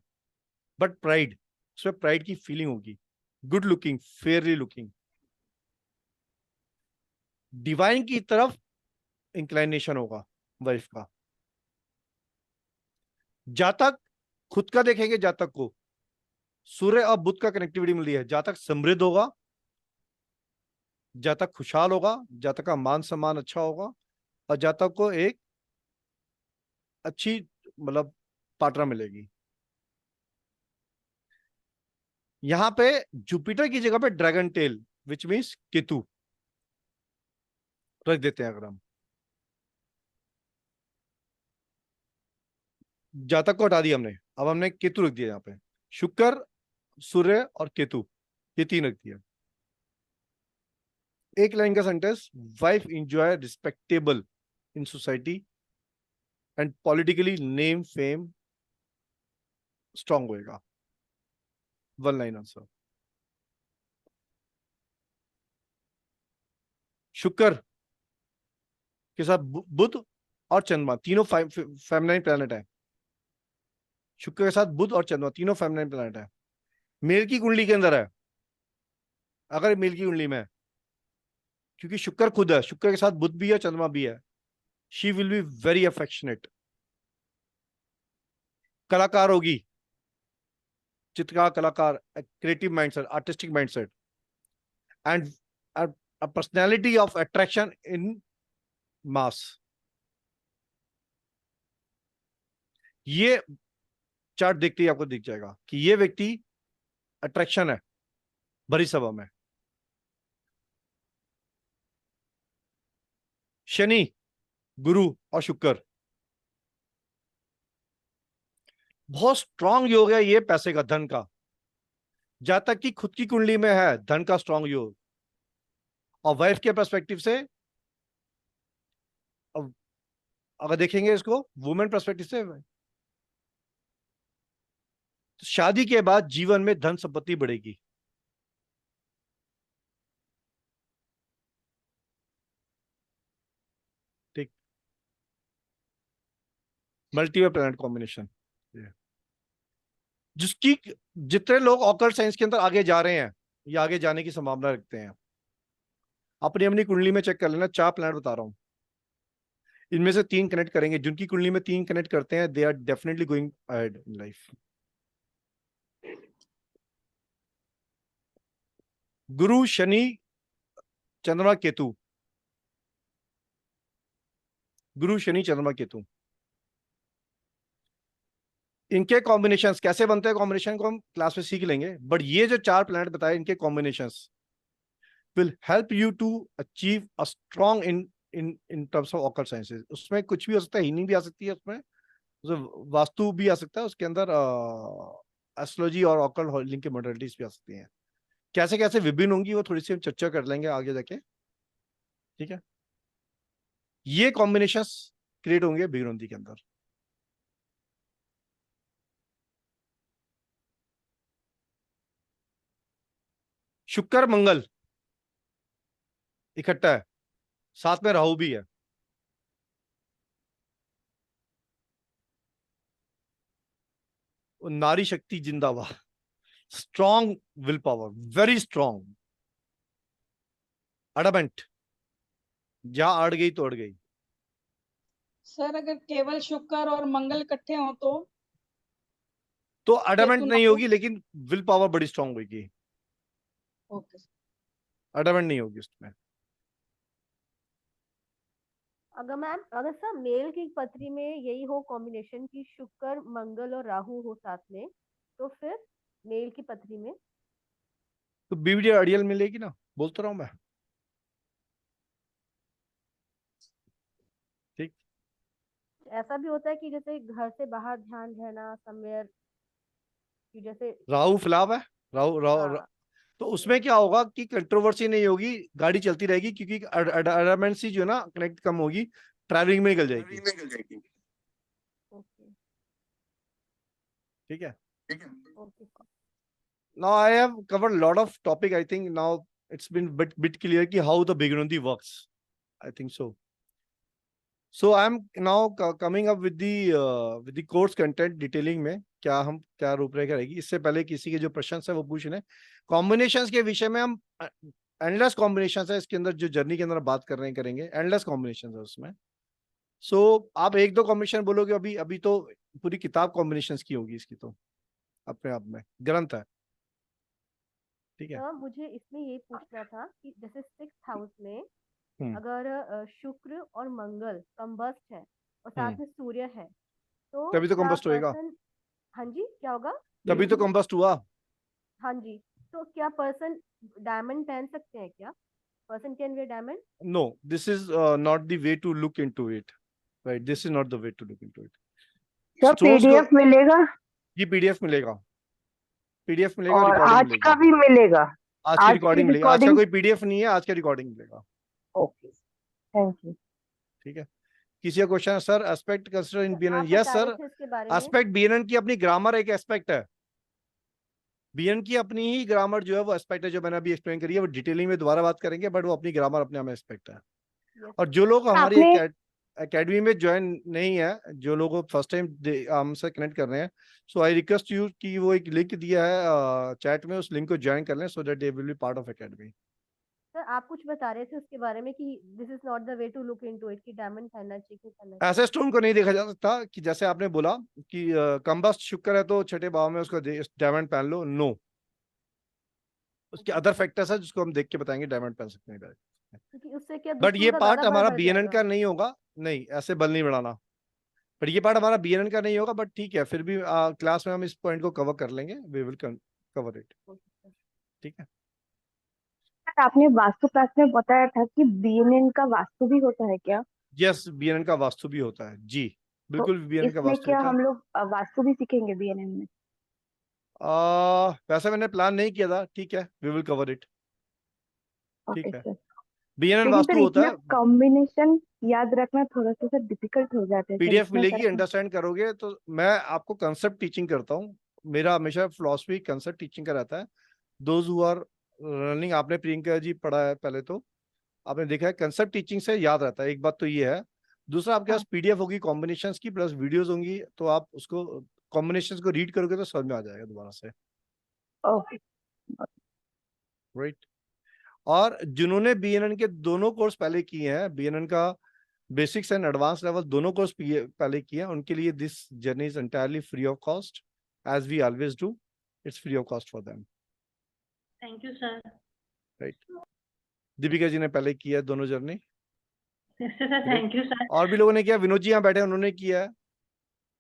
but pride, उसमें प्राइड की फीलिंग होगी। Good looking, Fairlie looking, divine की तरफ इंक्लाइनेशन होगा वाइफ का। जातक खुद का देखेंगे, जातक को सूर्य और बुध का कनेक्टिविटी मिली है, जातक समृद्ध होगा, जातक खुशहाल होगा, जातक का मान सम्मान अच्छा होगा, और जातक को एक अच्छी, मतलब पार्टनर मिलेगी। यहां पे जुपिटर की जगह पे dragon tell, which means Ketu रख देते हैं अगर हम। जातक को हटा दिया हमने, अब हमने केतु रख दिया यहाँ पे। शुक्र, सूर्य और केतु, ये तीन रख दिया। एक लाइन का sentence, wife enjoy respectable in society and politically name fame strong होएगा। One line answer. शुक्र के साथ बुध और चंद्रमा, तीनों फेमिनाइन प्लैनेट है। शुक्र के साथ बुध और चंद्रमा तीनों फेमिनाइन प्लैनेट है, मेल की कुंडली के अंदर है। अगर मेल की कुंडली में है, क्योंकि शुक्र खुद है, शुक्र के साथ बुध भी है, चंद्रमा भी है, she will be very affectionate. कलाकार होगी, चित्रकार, कलाकार, creative mindset, artistic mindset, and a personality of attraction in mass। ये चार्ट देखते ही आपको दिख जाएगा कि ये व्यक्ति अट्रैक्शन है भरी सभा में। शनि, गुरु और शुक्र, बहुत स्ट्रांग योग है ये पैसे का, धन का। जातक की खुद की कुंडली में है धन का स्ट्रांग योग, और वाइफ के पर्सपेक्टिव से, अगर देखेंगे इसको वुमेन पर्सपेक्टिव से, तो शादी के बाद जीवन में धन संपत्ति बढ़ेगी। ठीक, मल्टीपल प्लैनेट कॉम्बिनेशन। जिसकी, जितने लोग ऑकल्ट साइंस के अंदर आगे जा रहे हैं या आगे जाने की संभावना रखते हैं, अपनी अपनी कुंडली में चेक कर लेना। 4 प्लैनेट बता रहा हूं, इनमें से 3 कनेक्ट करेंगे। जिनकी कुंडली में 3 कनेक्ट करते हैं, they are definitely going ahead in life. Guru Shani चंद्रमा केतु, गुरु शनि चंद्रमा केतु, इनके कॉम्बिनेशंस कैसे बनते हैं, कॉम्बिनेशन को हम क्लास में सीख लेंगे, बट ये जो 4 प्लैनेट बताए इनके combinations will help you to achieve a strong in terms of occult sciences. उसमें कुछ भी हो सकता है, हीलिंग भी आ सकती है उसमें, वास्तु भी आ सकता है उसके अंदर, एस्ट्रोलॉजी और ऑकल्ट हीलिंग की मॉडलिटीज भी आ सकती हैं। कैसे कैसे विभिन्न होंगी वो थोड़ी सी हम चर्चा कर लेंगे आगे जाके, ठीक है। ये कॉम्बिनेशंस क्रिएट होंगे बिगरंदी के अंदर। शुक्र मंगल इकट्ठा है, साथ में राहु भी है। नारी शक्ति जिंदाबाद, strong will power, very strong, adamant, जहां अड़ गई तो अड़ गई। सर अगर केवल शुक्र और मंगल इकट्ठे हों तो अडमेंट केतु ना नहीं हो? होगी, लेकिन विल पावर बड़ी स्ट्रांग होगी, ओके अडमेंट नहीं होगी उसमें। अगर सर मेल की पत्री में यही हो कॉम्बिनेशन की शुक्र मंगल और राहु हो साथ में, तो फिर मेल की पत्री में तो बीवी अड़ियल मिलेगी ना, बोलता रहा हूं मैं, ठीक। ऐसा भी होता है कि जैसे घर से बाहर ध्यान रहना समवेयर, कि जैसे राहु फिलहाल है, राहु राहु हाँ, तो उसमें क्या होगा कि कंट्रोवर्सी नहीं होगी, गाड़ी चलती रहेगी, क्योंकि अडमेंट सी जो है ना कनेक्ट कम होगी, ट्रैवलिंग में निकल जाएगी, ओके ठीक है। Okay sir. Now I have covered a lot of topic. I think now it's been bit clear कि how the Bignondi works. I think so. So I'm now coming up with the course content detailing में क्या रूपरेखा रहेगी। इससे पहले किसी के जो प्रश्न है वो पूछ लें। कॉम्बिनेशंस के विषय में हम एंडलेस कॉम्बिनेशंस है इसके अंदर, जो जर्नी के अंदर बात कर रहे हैं करेंगे, एंडलेस कॉम्बिनेशंस है उसमें। सो आप 1-2 कॉम्बिनेशन बोलोगे, अभी तो पूरी किताब कॉम्बिनेशंस की होगी इसकी, तो अपने आप में ग्रंथ है, ठीक है। सर मुझे इसमें ये पूछना था कि जैसे 6th हाउस में हम्म। अगर शुक्र और मंगल कंबस्ट है और साथ में सूर्य है, तो तभी तो क्या कंबस्ट होएगा, पर्सन, हाँ जी क्या होगा, तभी तो कंबस्ट हुआ। हाँ जी, तो क्या पर्सन डायमंड पहन सकते हैं क्या, person can wear diamond? No, this is not the way to look into it, right? This is not the way to look into it. Sir Stones को पीडीएफ मिलेगा ये पीडीएफ मिलेगा, पीडीएफ मिलेगा, और रिकॉर्डिंग आज का मिलेगी, भी मिलेगा? आज की आज की रिकॉर्डिंग मिलेगी। आज का रिकॉर्डिंग, कोई पीडीएफ नहीं है, आज का रिकॉर्डिंग मिलेगा, ओके थैंक यू। ठीक है। किसी का क्वेश्चन है सर, एस्पेक्ट कंसीडर इन बीएनएन? आप यस बता रहे सर, थे इसके बारे में। एस्पेक्ट बीएनएन की अपनी ग्रामर एक एस्पेक्ट है, बीएन की अपनी ही ग्रामर जो है वो एस्पेक्ट है, जो मैंने अभी एक्सप्लेन करी है, वो डिटेलिंग में दोबारा बात करेंगे, बट वो अपनी ग्रामर अपने आप में एस्पेक्ट है। Yes, और जो लोग हमारी आपने एकेडमी में ज्वाइन नहीं है, जो लोग फर्स्ट टाइम हमसे कनेक्ट कर रहे हैं, सो आई रिक्वेस्ट यू कि वो एक लिंक दिया है चैट में, उस लिंक को ज्वाइन कर लें, so that they will be part of academy. Sir आप कुछ बता रहे थे उसके बारे में कि this is not the way to look into it, कि डायमंड पहनना चाहिए कि पहनना चाहिए। ऐसे स्टोन को नहीं देखा जा सकता कि जैसे आपने बोला कि कंबस्ट शुक्र है तो छठे भाव में उसका डायमंड पहन लो, नो, उसके अदर फैक्टर्स है जिसको हम देख के बताएंगे, डायमंड पहन सकते हैं डायरेक्ट। क्योंकि उससे क्या बट ये दुश्मन का पार्ट ज्यादा बल हमारा बढ़ बीएनएन का जाएगा। नहीं होगा, नहीं ऐसे बल नहीं बढ़ाना, बट ये पार्ट हमारा बीएनएन का नहीं होगा, बट ठीक है, फिर भी क्लास में हम इस पॉइंट को कवर कर लेंगे, वी विल कवर इट, ठीक है। सर, आपने वास्तु क्लास में बताया था कि बीएनएन का वास्तु भी होता है क्या? यस, बीएनएन का वास्तु भी होता है जी, तो बिल्कुल बीएनएन का इसमें वास्तु क्या होता हम है। लोग वास्तु भी सीखेंगे बीएनएन में? वैसे मैंने प्लान नहीं किया था, ठीक है, we will cover it, okay ठीक है। सर। बीएनएन लेकिन वास्तु सर होता इतना है, कॉम्बिनेशन याद रखना थोड़ा सा सर डिफिकल्ट हो जाता है सर, पीडीएफ इतना मिलेगी, सारा। अंडरस्टैंड करोगे तो। मैं आपको कंसेप्ट टीचिंग करता हूँ, मेरा हमेशा फिलॉसफी कंसेप्ट टीचिंग का रहता है। दोज हु आर रनिंग, आपने प्रियंका जी पढ़ा है पहले, तो आपने देखा है कंसेप्ट टीचिंग से याद रहता है, एक बात तो ये है। दूसरा, आपके हाँ। पास पीडीएफ होगी कॉम्बिनेशंस की, प्लस वीडियोस होंगी, तो आप उसको कॉम्बिनेशंस को रीड करोगे तो समझ में आ जाएगा दोबारा से, ओके राइट। और जिन्होंने बीएनएन के दोनों कोर्स पहले किए हैं, बीएनएन का बेसिक्स एंड एडवांस लेवल दोनों कोर्स पहले किए हैं, उनके लिए this journey is entirely free of cost, as we always do, it's free of cost for them. Thank you sir. Right. Deepika ji ने पहले किया दोनों journey, sir thank you sir. और भी लोगों ने किया, विनोद जी यहाँ बैठे हैं, उन्होंने किया है।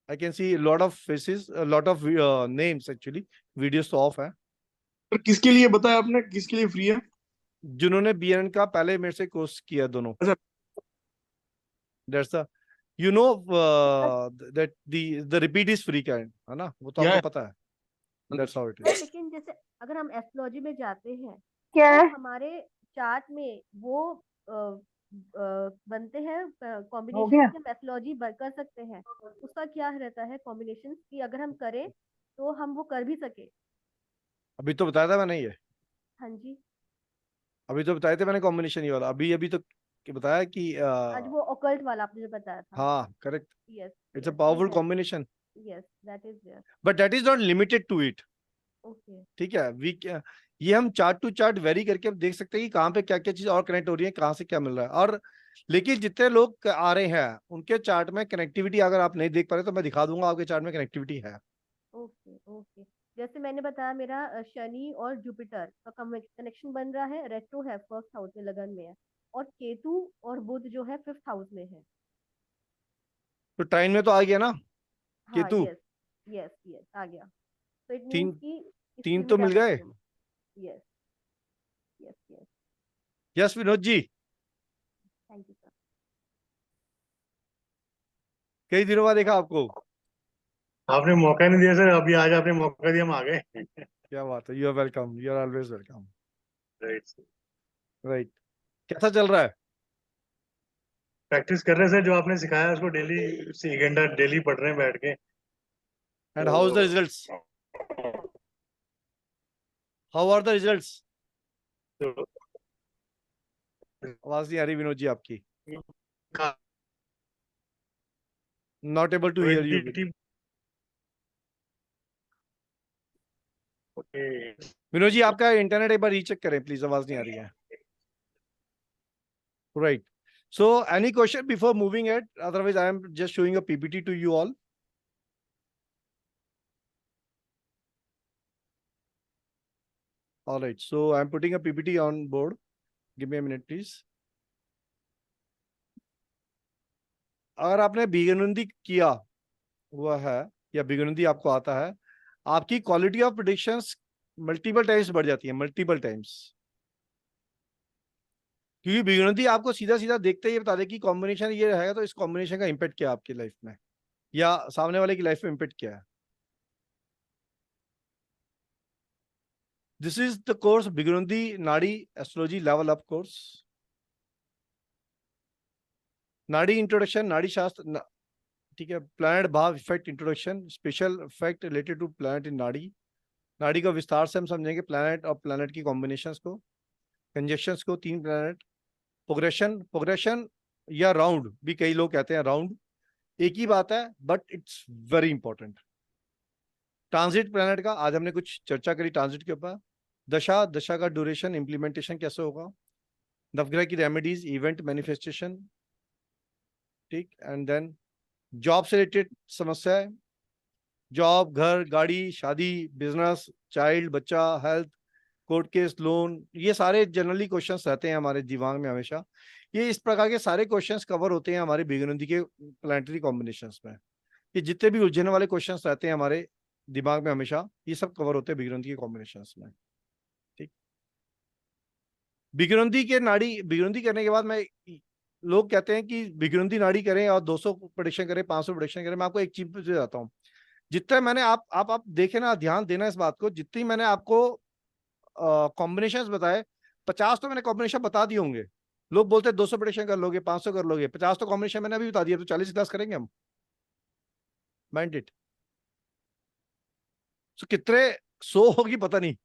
I can see lot of faces, lot of names, actually videos तो ऑफ है। पर किसके लिए बताया आपने, किसके लिए फ्री है? जिन्होंने बीएनएन का पहले मेरे से कोर्स किया दोनों। अच्छा। That's the you know that the repeat is free का है ना, वो तो Yeah. आपको पता है। That's how it sir is. लेकिन जैसे अगर हम एस्ट्रोलॉजी में जाते हैं क्या तो है? हमारे चार्ट में वो बनते हैं हो कॉम्बिनेशन गया? की हम एस्ट्रोलॉजी कर सकते हैं। उसका क्या रहता है कॉम्बिनेशन की, अगर हम करें तो हम वो कर भी सके। अभी तो बताया था मैंने, ये हाँ जी, अभी तो बताए थे मैंने कॉम्बिनेशन ये वाला, अभी अभी तो बताया कि आज वो ओकल्ट वाला आपने जो बताया था। हाँ correct, yes, it's a powerful combination, yes that is there. But that is not limited to it. Okay, ठीक है, ये हम चार्ट टू चार्ट वेरी करके हम देख सकते हैं कि कहाँ पे क्या क्या चीज और कनेक्ट हो रही है, कहाँ से क्या मिल रहा है। और लेकिन जितने लोग आ रहे हैं उनके चार्ट में कनेक्टिविटी अगर आप नहीं देख पा रहे तो मैं दिखा दूंगा, आपके चार्ट में कनेक्टिविटी है। Okay, okay. जैसे मैंने बताया मेरा शनि और जुपिटर का कनेक्शन बन रहा है, रेट्रो है, फर्स्ट हाउस में लगन में है, और केतु और बुध जो है फिफ्थ हाउस में है। तो टाइम में तो आ गया ना हाँ, केतु, यस यस यस आ गया। तो इट तीन मींस कि तीन इसमें तो भी मिल डाटा गए। Same. Yes yes yes, yes Vinod ji, thank you sir. कई दिनों बाद देखा आपको। आपने मौका नहीं दिया सर, अभी आज आपने मौका दिया, हम आ गए। क्या बात है, you are welcome, you are always welcome. Right, right, कैसा चल रहा है? प्रैक्टिस कर रहे हैं सर, जो आपने सिखाया उसको डेली, 1 घंटा डेली पढ़ रहे हैं बैठ के। And how is the results, how are the results? तो आवाज नहीं आ रही विनोद जी आपकी, का- not able to hear you. 20 okay. Vinod ji आपका इंटरनेट एक बार रीचेक करें प्लीज, आवाज नहीं आ रही है। Right, so any question before moving it, otherwise I am just showing a PPT to you all. All right, so I am putting a PPT on board, give me a minute please. अगर आपने बीगनुंदी किया हुआ है या बीगनुंदी आपको आता है, आपकी quality of predictions multiple times बढ़ जाती है, मल्टीपल टाइम्स। क्योंकि बीगनुंदी आपको सीधा सीधा देखते ही बता दे कि कॉम्बिनेशन ये रहेगा, तो इस कॉम्बिनेशन का इम्पैक्ट क्या है आपकी लाइफ में या सामने वाले की लाइफ में इम्पैक्ट क्या है। This is the course Bigrundi Nadi Astrology Level Up course. Nadi Introduction, Nadi Shastra, ठीक है, प्लैनेट भाव effect introduction, special effect related to planet in नाड़ी। नाड़ी का विस्तार से हम समझेंगे, प्लैनेट और प्लैनेट की कॉम्बिनेशंस को, कंजक्शंस को, 3 प्लैनेट, प्रोग्रेशन या राउंड भी कई लोग कहते हैं, राउंड एक ही बात है but it's very important. Transit planet का आज हमने कुछ चर्चा करी ट्रांजिट के ऊपर। दशा का ड्यूरेशन, इंप्लीमेंटेशन कैसे होगा, नवग्रह की रेमेडीज, इवेंट मैनिफेस्टेशन, ठीक, एंड देन जॉब से रिलेटेड समस्या है, जॉब, घर, गाड़ी, शादी, बिजनेस, चाइल्ड, बच्चा, हेल्थ, कोर्ट केस, लोन, ये सारे जनरली क्वेश्चंस रहते हैं हमारे दिमाग में हमेशा। ये इस प्रकार के सारे क्वेश्चंस कवर होते हैं हमारे बीगनुंदी के प्लानिटरी कॉम्बिनेशंस में। ये जितने भी उलझन वाले क्वेश्चंस रहते हैं हमारे दिमाग में हमेशा, ये सब कवर होते हैं बीगनुंदी के कॉम्बिनेशंस में। ठीक, बीगनुंदी के नाड़ी, बीगनुंदी करने के बाद मैं, लोग कहते हैं कि बीगनुंदी नाड़ी करें और 200 प्रेडिक्शन करें, 500 प्रेडिक्शन करें। मैं आपको एक चीज पे जाता हूँ, जितना मैंने आप देखे ना, ध्यान देना इस बात को, जितनी मैंने आपको कॉम्बिनेशंस बताए, 50 तो मैंने कॉम्बिनेशन बता दिए होंगे। लोग बोलते हैं 200 प्रेडिक्शन कर लोगे, 500 कर लोगे, 50 तो कॉम्बिनेशन मैंने अभी बता दिया, तो 40 क्लास करेंगे हम, माइंड इट। सो कितने 100 होगी पता नहीं,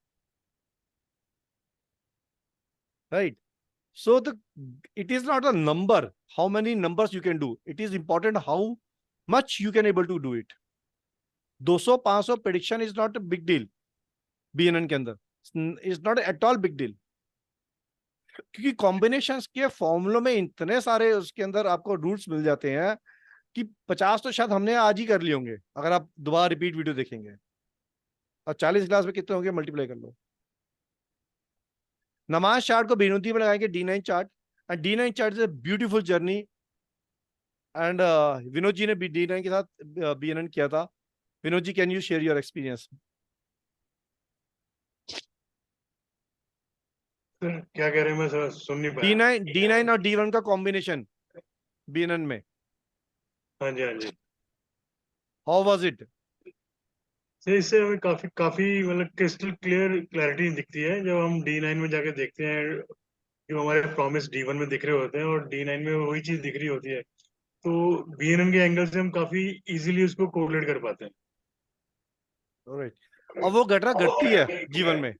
right. So it is not a number, how many numbers you can do. It is important how much you can able to do it. 200-500 prediction is not a big deal BNN के अंदर, is not at all big deal, क्योंकि combinations के फॉर्मूलों में इतने सारे उसके अंदर आपको रूल्स मिल जाते हैं कि 50 तो शायद हमने आज ही कर लिए होंगे अगर आप दोबारा रिपीट वीडियो देखेंगे, और 40 क्लास में कितने होंगे मल्टीप्लाई कर लो। नमाज चार्ट को बिनुती में लगाएंगे D9 chart, and D9 chart is a beautiful journey, and Vinod ji ने भी D9 के साथ BNN किया था. Vinod ji, can you share your experience? Sir क्या कह रहे हैं, मैं सुन नहीं पाया। D9 और D1 का कॉम्बिनेशन BNN में, हाँ जी, हाँ जी। How was it? सर इससे हमें काफी काफी मतलब क्रिस्टल क्लियर क्लैरिटी दिखती है जब हम D9 में जाके देखते हैं, जो हमारे प्रॉमिस D1 में दिख रहे होते हैं और D9 में वही चीज दिख रही होती है, तो BNN के एंगल से हम काफी इजीली उसको कोरिलेट कर पाते हैं। ऑलराइट. और वो घटना घटती है जीवन में.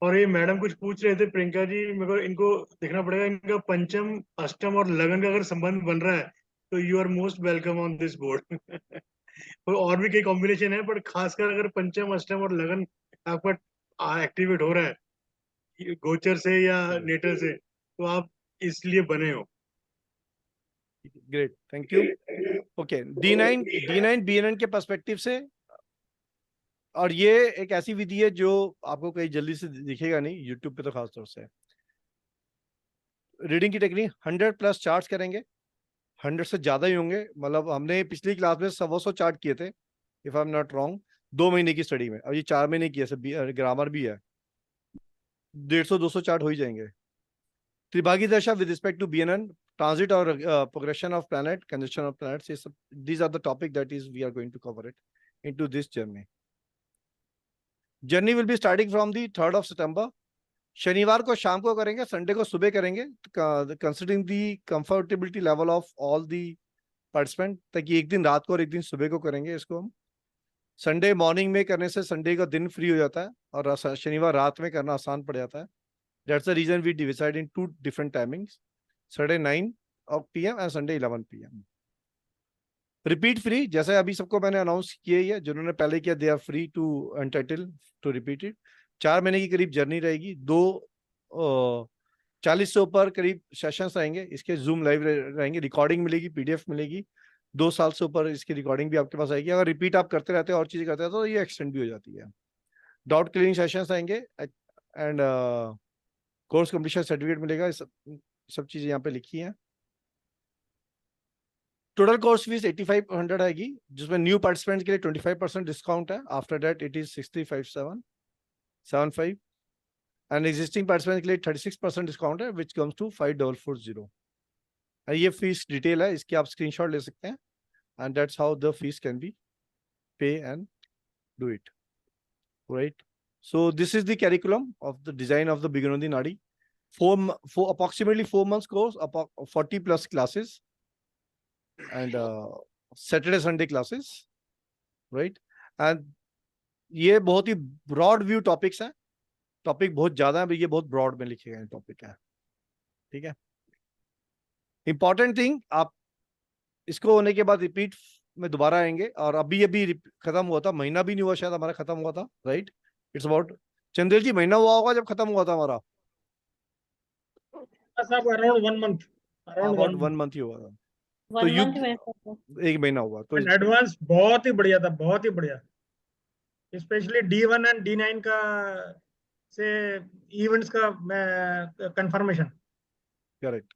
और ये मैडम कुछ पूछ रहे थे प्रियंका जी, मेरे को इनको देखना पड़ेगा, इनका पंचम अष्टम और लगन का अगर संबंध बन रहा है तो you are most welcome on this board. और भी कई कॉम्बिनेशन है, पर खासकर अगर पंचम अष्टम और लगन आपका एक्टिवेट हो रहा है गोचर से या नेटर से, तो आप इसलिए बने हो। Great, thank you. Okay, D9 BNN के पर्सपेक्टिव से, और ये एक ऐसी विधि है जो आपको कहीं जल्दी से दिखेगा नहीं, यूट्यूब पे तो खास तौर से. रीडिंग की टेक्निक 100+ चार्ट्स करेंगे, 100 से ज्यादा ही होंगे. मतलब हमने पिछली क्लास में 100 चार्ट किए थे, if I am not wrong, 2 महीने की स्टडी में. अब ये 4 महीने की है, ग्रामर भी है, 150-200 चार्ट हो ही जाएंगे. त्रिभागी दशा with respect to BNN, transit or progression of planet, conjunction of planets, these are the topic that is we are going to cover it into this journey. Journey will be starting from the 3rd of September. शनिवार को शाम को करेंगे, Sunday को सुबह करेंगे, considering the comfortability level of all the participant, ताकि एक दिन रात को और एक दिन सुबह को करेंगे इसको हम. संडे मॉर्निंग में करने से संडे का दिन फ्री हो जाता है, और शनिवार रात में करना आसान पड़ जाता है. That's the reason we divide in 2 different timings. Saturday 9 PM and Sunday 11 PM. Repeat free, जैसे अभी सबको मैंने अनाउंस किया ही है, जिन्होंने पहले किया they are free to entitle to repeat it. 4 महीने की करीब जर्नी रहेगी, 40 से ऊपर करीब सेशंस रहेंगे इसके, जूम लाइव रहेंगे, रिकॉर्डिंग मिलेगी, PDF मिलेगी. 2 साल से ऊपर इसकी रिकॉर्डिंग भी आपके पास आएगी. अगर रिपीट आप करते रहते हैं और चीजें करते हैं तो ये एक्सटेंड भी हो जाती है. डाउट क्लियरिंग सेशंस आएंगे, एंड कोर्स कंप्लीशन सर्टिफिकेट मिलेगा. सब चीजें यहाँ पे लिखी हैं. टोटल कोर्स फीस 8500 आएगी, जिसमें न्यू पार्टिसिपेंट्स के लिए 25% डिस्काउंट है. After that it is 65,775, and existing participants के लिए 36% डिस्काउंट है, विच कम्स टू 5440. ये फीस डिटेल है, इसकी आप स्क्रीनशॉट ले सकते हैं, and that's how the fees can be pay and do it. Right, so this is the curriculum of the design of the Bhigunandi Nadi. Approximately 4 months course, 40+ classes, and Saturday Sunday classes, right? And ये बहुत ही broad view topics हैं, topic बहुत ज्यादा है, ये बहुत broad में लिखे गए टॉपिक है. ठीक है, इंपॉर्टेंट थिंग, आप इसको होने के बाद रिपीट में दोबारा आएंगे. और अभी खत्म हुआ था, महीना भी नहीं हुआ शायद हमारा खत्म हुआ था, राइट? इट्स अबाउट, चंदेल जी, महीना हुआ होगा जब खत्म हुआ था हमारा? अराउंड 1 मंथ, अबाउट 1 मंथ ही हुआ था. तो 1 मंथ में सर. 1 महीना हुआ तो एडवांस बहुत ही बढ़िया था, बहुत ही बढ़िया. स्पेशली D1 एंड D9 का से इवेंट्स का confirmation. Correct.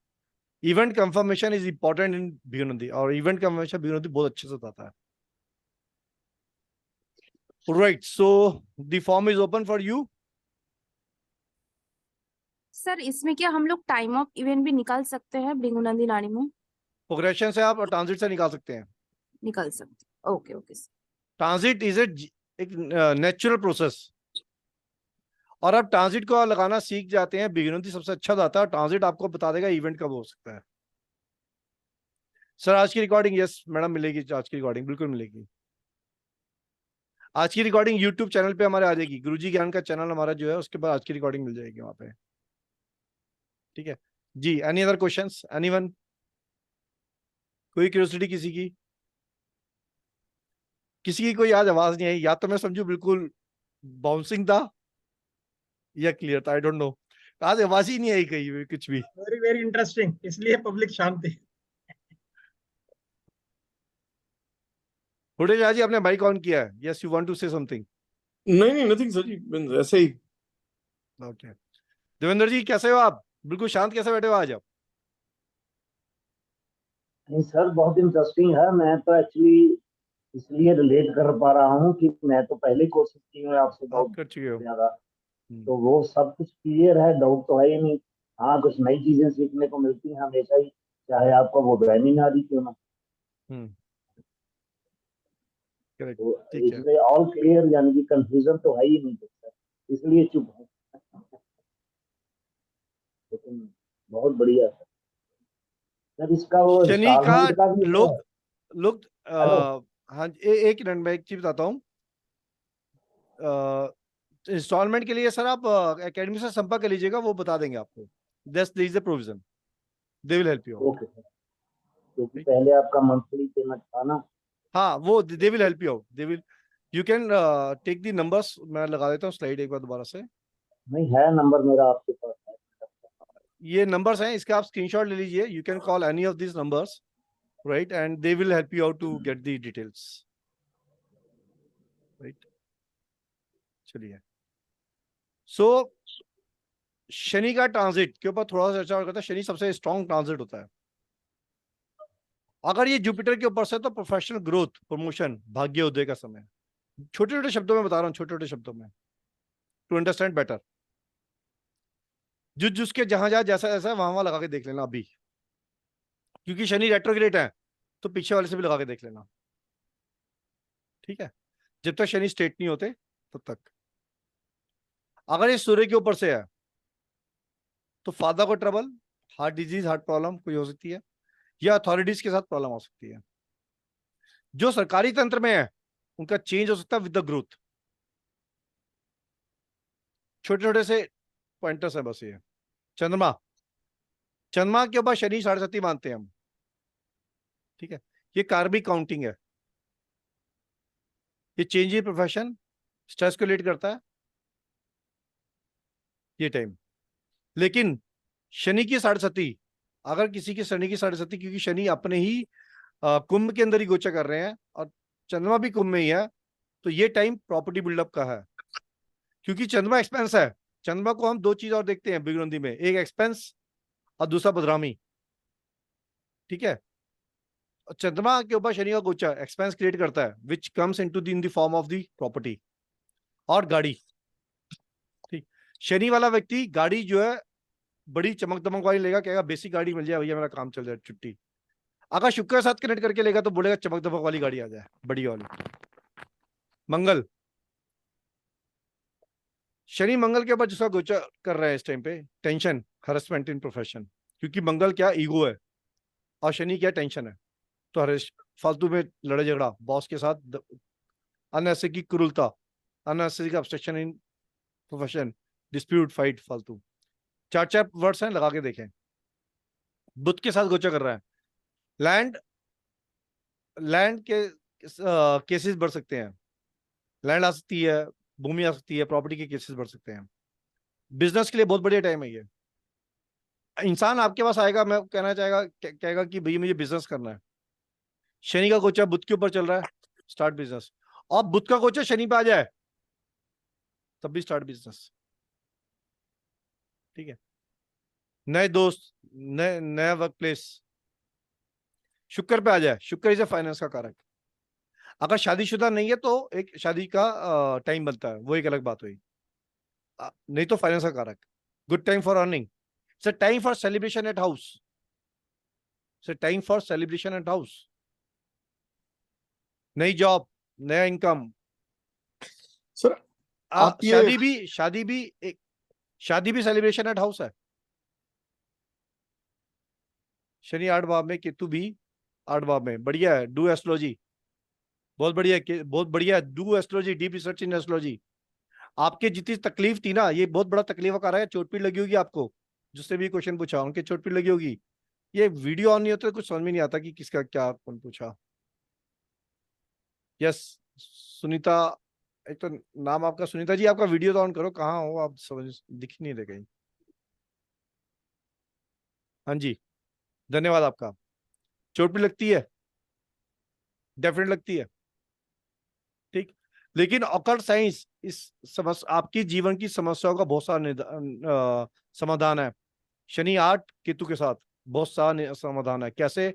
Event confirmation is important in Bhigunandi, और इवेंट कंफर्मेशन Bhigunandi बहुत अच्छे से बताता है. Right, so the form is open for you. Sir इसमें क्या हम लोग टाइम ऑफ इवेंट भी निकाल सकते हैं Bhigunandi नाड़ी में? प्रोग्रेशन से आप और ट्रांजिट से निकाल सकते हैं. निकाल सकते. Okay okay sir. Transit is एक नेचुरल प्रोसेस, और अब ट्रांजिट को लगाना सीख जाते हैं, Bhigunandi सबसे अच्छा जाता है. ट्रांजिट आपको बता देगा इवेंट कब हो सकता है. सर आज की रिकॉर्डिंग, यस मैडम मिलेगी, आज की रिकॉर्डिंग बिल्कुल मिलेगी. आज की रिकॉर्डिंग यूट्यूब चैनल पे हमारे आ जाएगी, गुरुजी ज्ञान का चैनल हमारा जो है, उसके बाद आज की रिकॉर्डिंग मिल जाएगी वहां पे. ठीक है जी. Any other questions, anyone? कोई क्यूरियोसिटी किसी की? किसी की कोई आज आवाज नहीं आई, या तो मैं समझू बिल्कुल बाउंसिंग था या क्लियर था, आई डोंट नो. आज आवाज ही नहीं आई कहीं भी कुछ भी. वेरी वेरी इंटरेस्टिंग, इसलिए पब्लिक शांत थी. हुडेजा जी, आपने माइक ऑन किया है. Yes, you want to say something? नहीं, नथिंग सर जी, ऐसे ही. ओके, देवेंद्र जी कैसे हो आप? बिल्कुल शांत कैसे बैठे हो आज आप? नहीं सर, बहुत इंटरेस्टिंग है। मैं तो एक्चुअली इसलिए रिलेट कर पा रहा हूँ कि मैं तो पहले कोशिश की हूँ आपसे आप बहुत कर चुके हो। ज्यादा, तो वो सब कुछ क्लियर है, डाउट तो है ही नहीं। हाँ, कुछ नई चीजें सीखने को मिलती हैं हमेशा ही, चाहे आपका वो वेबिनार ही क्यों ना। करेक्ट, तो ठीक है। इसमें ऑल क्लियर, यानी कि कंफ्यूजन तो है ही नहीं कुछ सर, इसलिए चुप हूँ। लेकिन बहुत बढ़िया सर। सर इसका वो शनि का इंस्टॉलमेंट का भी है। लोग लोग हेलो। हाँ एक मिनट में एक चीज बताता हूँ। इंस्टॉलमेंट के लिए सर आप एकेडमी से संपर्क कर लीजिएगा, वो बता देंगे आपको। This is the provision, they will help you out. Okay sir, क्योंकि पहले आपका मंथली पेमेंट था ना। हाँ वो they will help you out, they will, you can take the numbers. मैं लगा देता हूँ स्लाइड एक बार दोबारा से। नहीं, है नंबर मेरा आपके पास है। ये नंबर्स हैं, इसका आप स्क्रीनशॉट ले लीजिए। You can call any of this numbers, right, and they will help you out to get the details, right. चलिए, सो शनि का ट्रांजिट के ऊपर थोड़ा सा चर्चा करते हैं। शनि सबसे स्ट्रॉन्ग ट्रांजिट होता है। अगर ये जुपिटर के ऊपर से तो प्रोफेशनल ग्रोथ, प्रमोशन, भाग्योदय का समय। छोटे छोटे शब्दों में बता रहा हूँ, छोटे छोटे शब्दों में, टू अंडरस्टैंड बेटर। जिस के जहां जहां जैसा जैसा वहां वहां लगा के देख लेना अभी, क्योंकि शनि रेट्रोग्रेड है तो पीछे वाले से भी लगा के देख लेना, ठीक है, जब तक शनि स्टेट नहीं होते तब तक। अगर ये सूर्य के ऊपर से है तो फादर को trouble, heart disease, heart problem कोई हो सकती है, या अथॉरिटीज के साथ प्रॉब्लम हो सकती है। जो सरकारी तंत्र में है उनका चेंज हो सकता है विद द ग्रोथ। छोटे छोटे से पॉइंटर्स है बस ये। चंद्रमा, चंद्रमा के ऊपर शनि 7.5 मानते हैं हम, ठीक है। ये कार्मिक काउंटिंग है, ये चेंज इन प्रोफेशन, स्ट्रेस को लेट करता है ये टाइम। लेकिन शनि की 7.5, अगर किसी की शनि की 7.5, क्योंकि शनि अपने ही कुंभ के अंदर ही गोचा कर रहे हैं और चंद्रमा भी कुंभ में ही है, तो ये टाइम प्रॉपर्टी बिल्डअप का है। क्योंकि चंद्रमा एक्सपेंस है। चंद्रमा को हम दो चीज और देखते हैं बिगुंदी में, एक एक्सपेंस और दूसरा बदनामी, ठीक है। चंद्रमा के ऊपर शनि का गोचा एक्सपेंस क्रिएट करता है, which comes into the in the form of the property और गाड़ी, ठीक। शनि वाला व्यक्ति गाड़ी जो है बड़ी चमक दमक वाली लेगा, कहेगा बेसिक गाड़ी मिल जाए भैया, मेरा काम चल जाए, छुट्टी। अगर शुक्र के साथ कनेक्ट करके लेगा तो बोलेगा चमक दमक वाली गाड़ी आ जाए, बड़ी वाली। मंगल, शनि मंगल के ऊपर जिसका गोचर कर रहा है इस टाइम पे, टेंशन, हरेसमेंट इन प्रोफेशन, क्योंकि मंगल क्या ईगो है और शनि क्या टेंशन है। तो हरेश, फालतू में लड़ाई झगड़ा बॉस के साथ, अननेसेसरी की क्रूरता, अननेसेसरी का ऑब्स्ट्रक्शन इन प्रोफेशन, डिस्प्यूट, फाइट, फालतू। चार चार वर्ड्स हैं, लगा के देखें। बुध के साथ गोचर कर रहा है, लैंड, लैंड के केसेस बढ़ सकते हैं, लैंड आ सकती है, भूमि आ सकती है, प्रॉपर्टी के केसेस बढ़ सकते हैं। बिजनेस के लिए बहुत बढ़िया टाइम है ये। इंसान आपके पास आएगा, मैं कहना चाहेगा, कहेगा कि भैया मुझे बिजनेस करना है। शनि का गोचर बुध के ऊपर चल रहा है, स्टार्ट बिजनेस। और बुध का गोचर शनि पे आ जाए तब भी स्टार्ट बिजनेस, ठीक है। नए दोस्त, नए नया वर्क प्लेस। शुक्र पे आ जाए, शुक्र इज ए फाइनेंस का कारक। अगर शादीशुदा नहीं है तो एक शादी का टाइम बनता है, वो एक अलग बात हुई। नहीं तो फाइनेंस का कारक। Good time for earning, it's a time for celebration at house, it's a time for celebration at house. नई जॉब, नया इनकम। सर आप ये शादी भी सेलिब्रेशन एट हाउस है। शनि 8 भाव में, केतु भी 8 भाव में, बढ़िया है। डू एस्ट्रोलॉजी, बहुत बढ़िया है, बहुत बढ़िया है। Do astrology, deep research in astrology. आपके जितनी तकलीफ थी ना, ये बहुत बड़ा तकलीफ का रहा है। चोटपीट लगी होगी आपको, जिससे भी क्वेश्चन पूछा उनके चोटपीट लगी होगी। ये वीडियो ऑन नहीं होता तो कुछ समझ में नहीं आता कि किसका क्या कौन पूछा। यस, सुनीता, एक तो नाम आपका सुनीता जी, आपका वीडियो तो ऑन करो, कहाँ हो आप, समझ दिख नहीं रहे कहीं। हाँ जी, धन्यवाद आपका। चोट भी लगती है, डेफिनेट लगती है, ठीक। लेकिन ऑकल्ट साइंस इस आपकी जीवन की समस्याओं का बहुत सारा समाधान है। शनि 8 केतु के साथ बहुत सारा समाधान है। कैसे?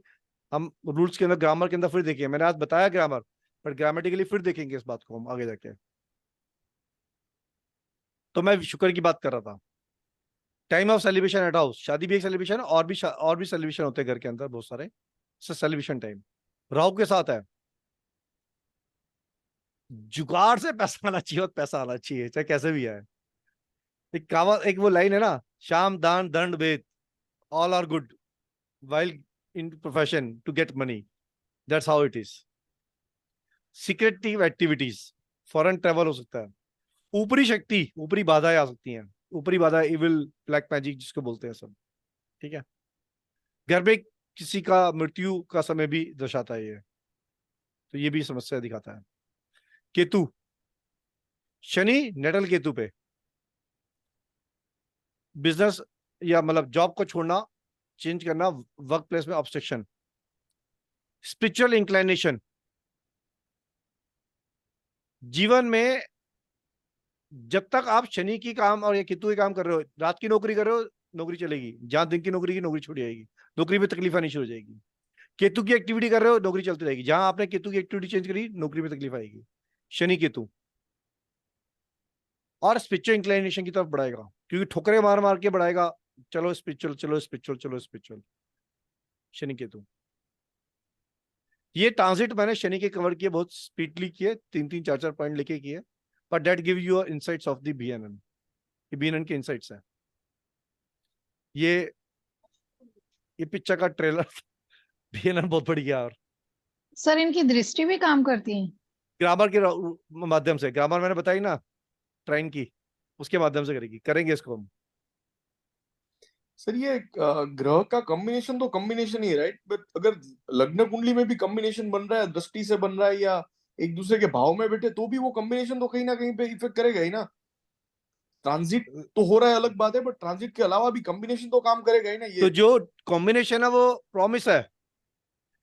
हम रूल्स के अंदर, ग्रामर के अंदर फिर देखिए, मैंने आज बताया ग्रामर, पर ग्रामेटिकली फिर देखेंगे इस बात को हम आगे जाके। तो मैं शुक्र की बात कर रहा था। Time of celebration at house, शादी भी एक सेलिब्रेशन, और भी सेलिब्रेशन होते हैं घर के अंदर बहुत सारे, सेलिब्रेशन टाइम। राहु के साथ है, जुगाड़ से पैसा आना चाहिए, और पैसा आना चाहिए चाहे कैसे भी आए। एक कहावत, एक वो लाइन है ना, शाम दान दंड भेद, all are good while in profession to get money, that's how it is. Secretive activities, foreign travel हो सकता है, ऊपरी शक्ति, ऊपरी बाधाएं आ सकती हैं, ऊपरी बाधा, इविल ब्लैक मैजिक जिसको बोलते हैं सब, ठीक है। घर में किसी का मृत्यु का समय भी दर्शाता है ये, तो ये भी समस्या दिखाता है। केतु, शनि नेटल केतु पे, बिजनेस या मतलब जॉब को छोड़ना, चेंज करना, वर्क प्लेस में ऑब्स्ट्रक्शन, स्पिरिचुअल इंक्लाइनेशन, जीवन में जब तक आप शनि की काम और या केतु के काम कर रहे हो, रात की नौकरी कर रहे हो, नौकरी चलेगी, जहां दिन की नौकरी छूट जाएगी, नौकरी में तकलीफ आनी शुरू हो जाएगी। केतु की एक्टिविटी कर रहे हो, नौकरी चलती रहेगी, जहां आपने केतु की एक्टिविटी चेंज करी, नौकरी में तकलीफ आएगी। शनि केतु, और स्पिरिचुअल इंक्लाइनेशन की तरफ बढ़ाएगा, क्योंकि ठोकरे मार मार के बढ़ाएगा, चलो स्पिरिचुअल, चलो स्पिरिचुअल, चलो स्पिरिचुअल। शनि केतु, ये ट्रांजिट मैंने शनि के कवर किए, बहुत स्पीडली किए, 3-3, 4-4 पॉइंट लेके किए, पर that give you insights of the BNN. ये बीएनएन के इनसाइट्स है। ये पिक्चर का ट्रेलर बीएनएन बहुत बढ़िया। और सर इनकी दृष्टि भी काम करती है? ग्रामर के माध्यम से, ग्रामर मैंने बताई ना ट्राइन की, उसके माध्यम से करेंगे इसको हम। सर ये ग्रह का कॉम्बिनेशन तो कॉम्बिनेशन ही है, राइट? बट अगर लग्न कुंडली में भी कॉम्बिनेशन बन रहा है, दृष्टि से बन रहा है, या एक दूसरे के भाव में बैठे, तो भी वो कॉम्बिनेशन तो कहीं ना कहीं पे इफेक्ट करेगा ही ना। ट्रांजिट तो हो रहा है अलग बात है, बट ट्रांजिट के अलावा भी कॉम्बिनेशन तो काम करेगा ही ना ये। तो जो कॉम्बिनेशन है वो प्रॉमिस है,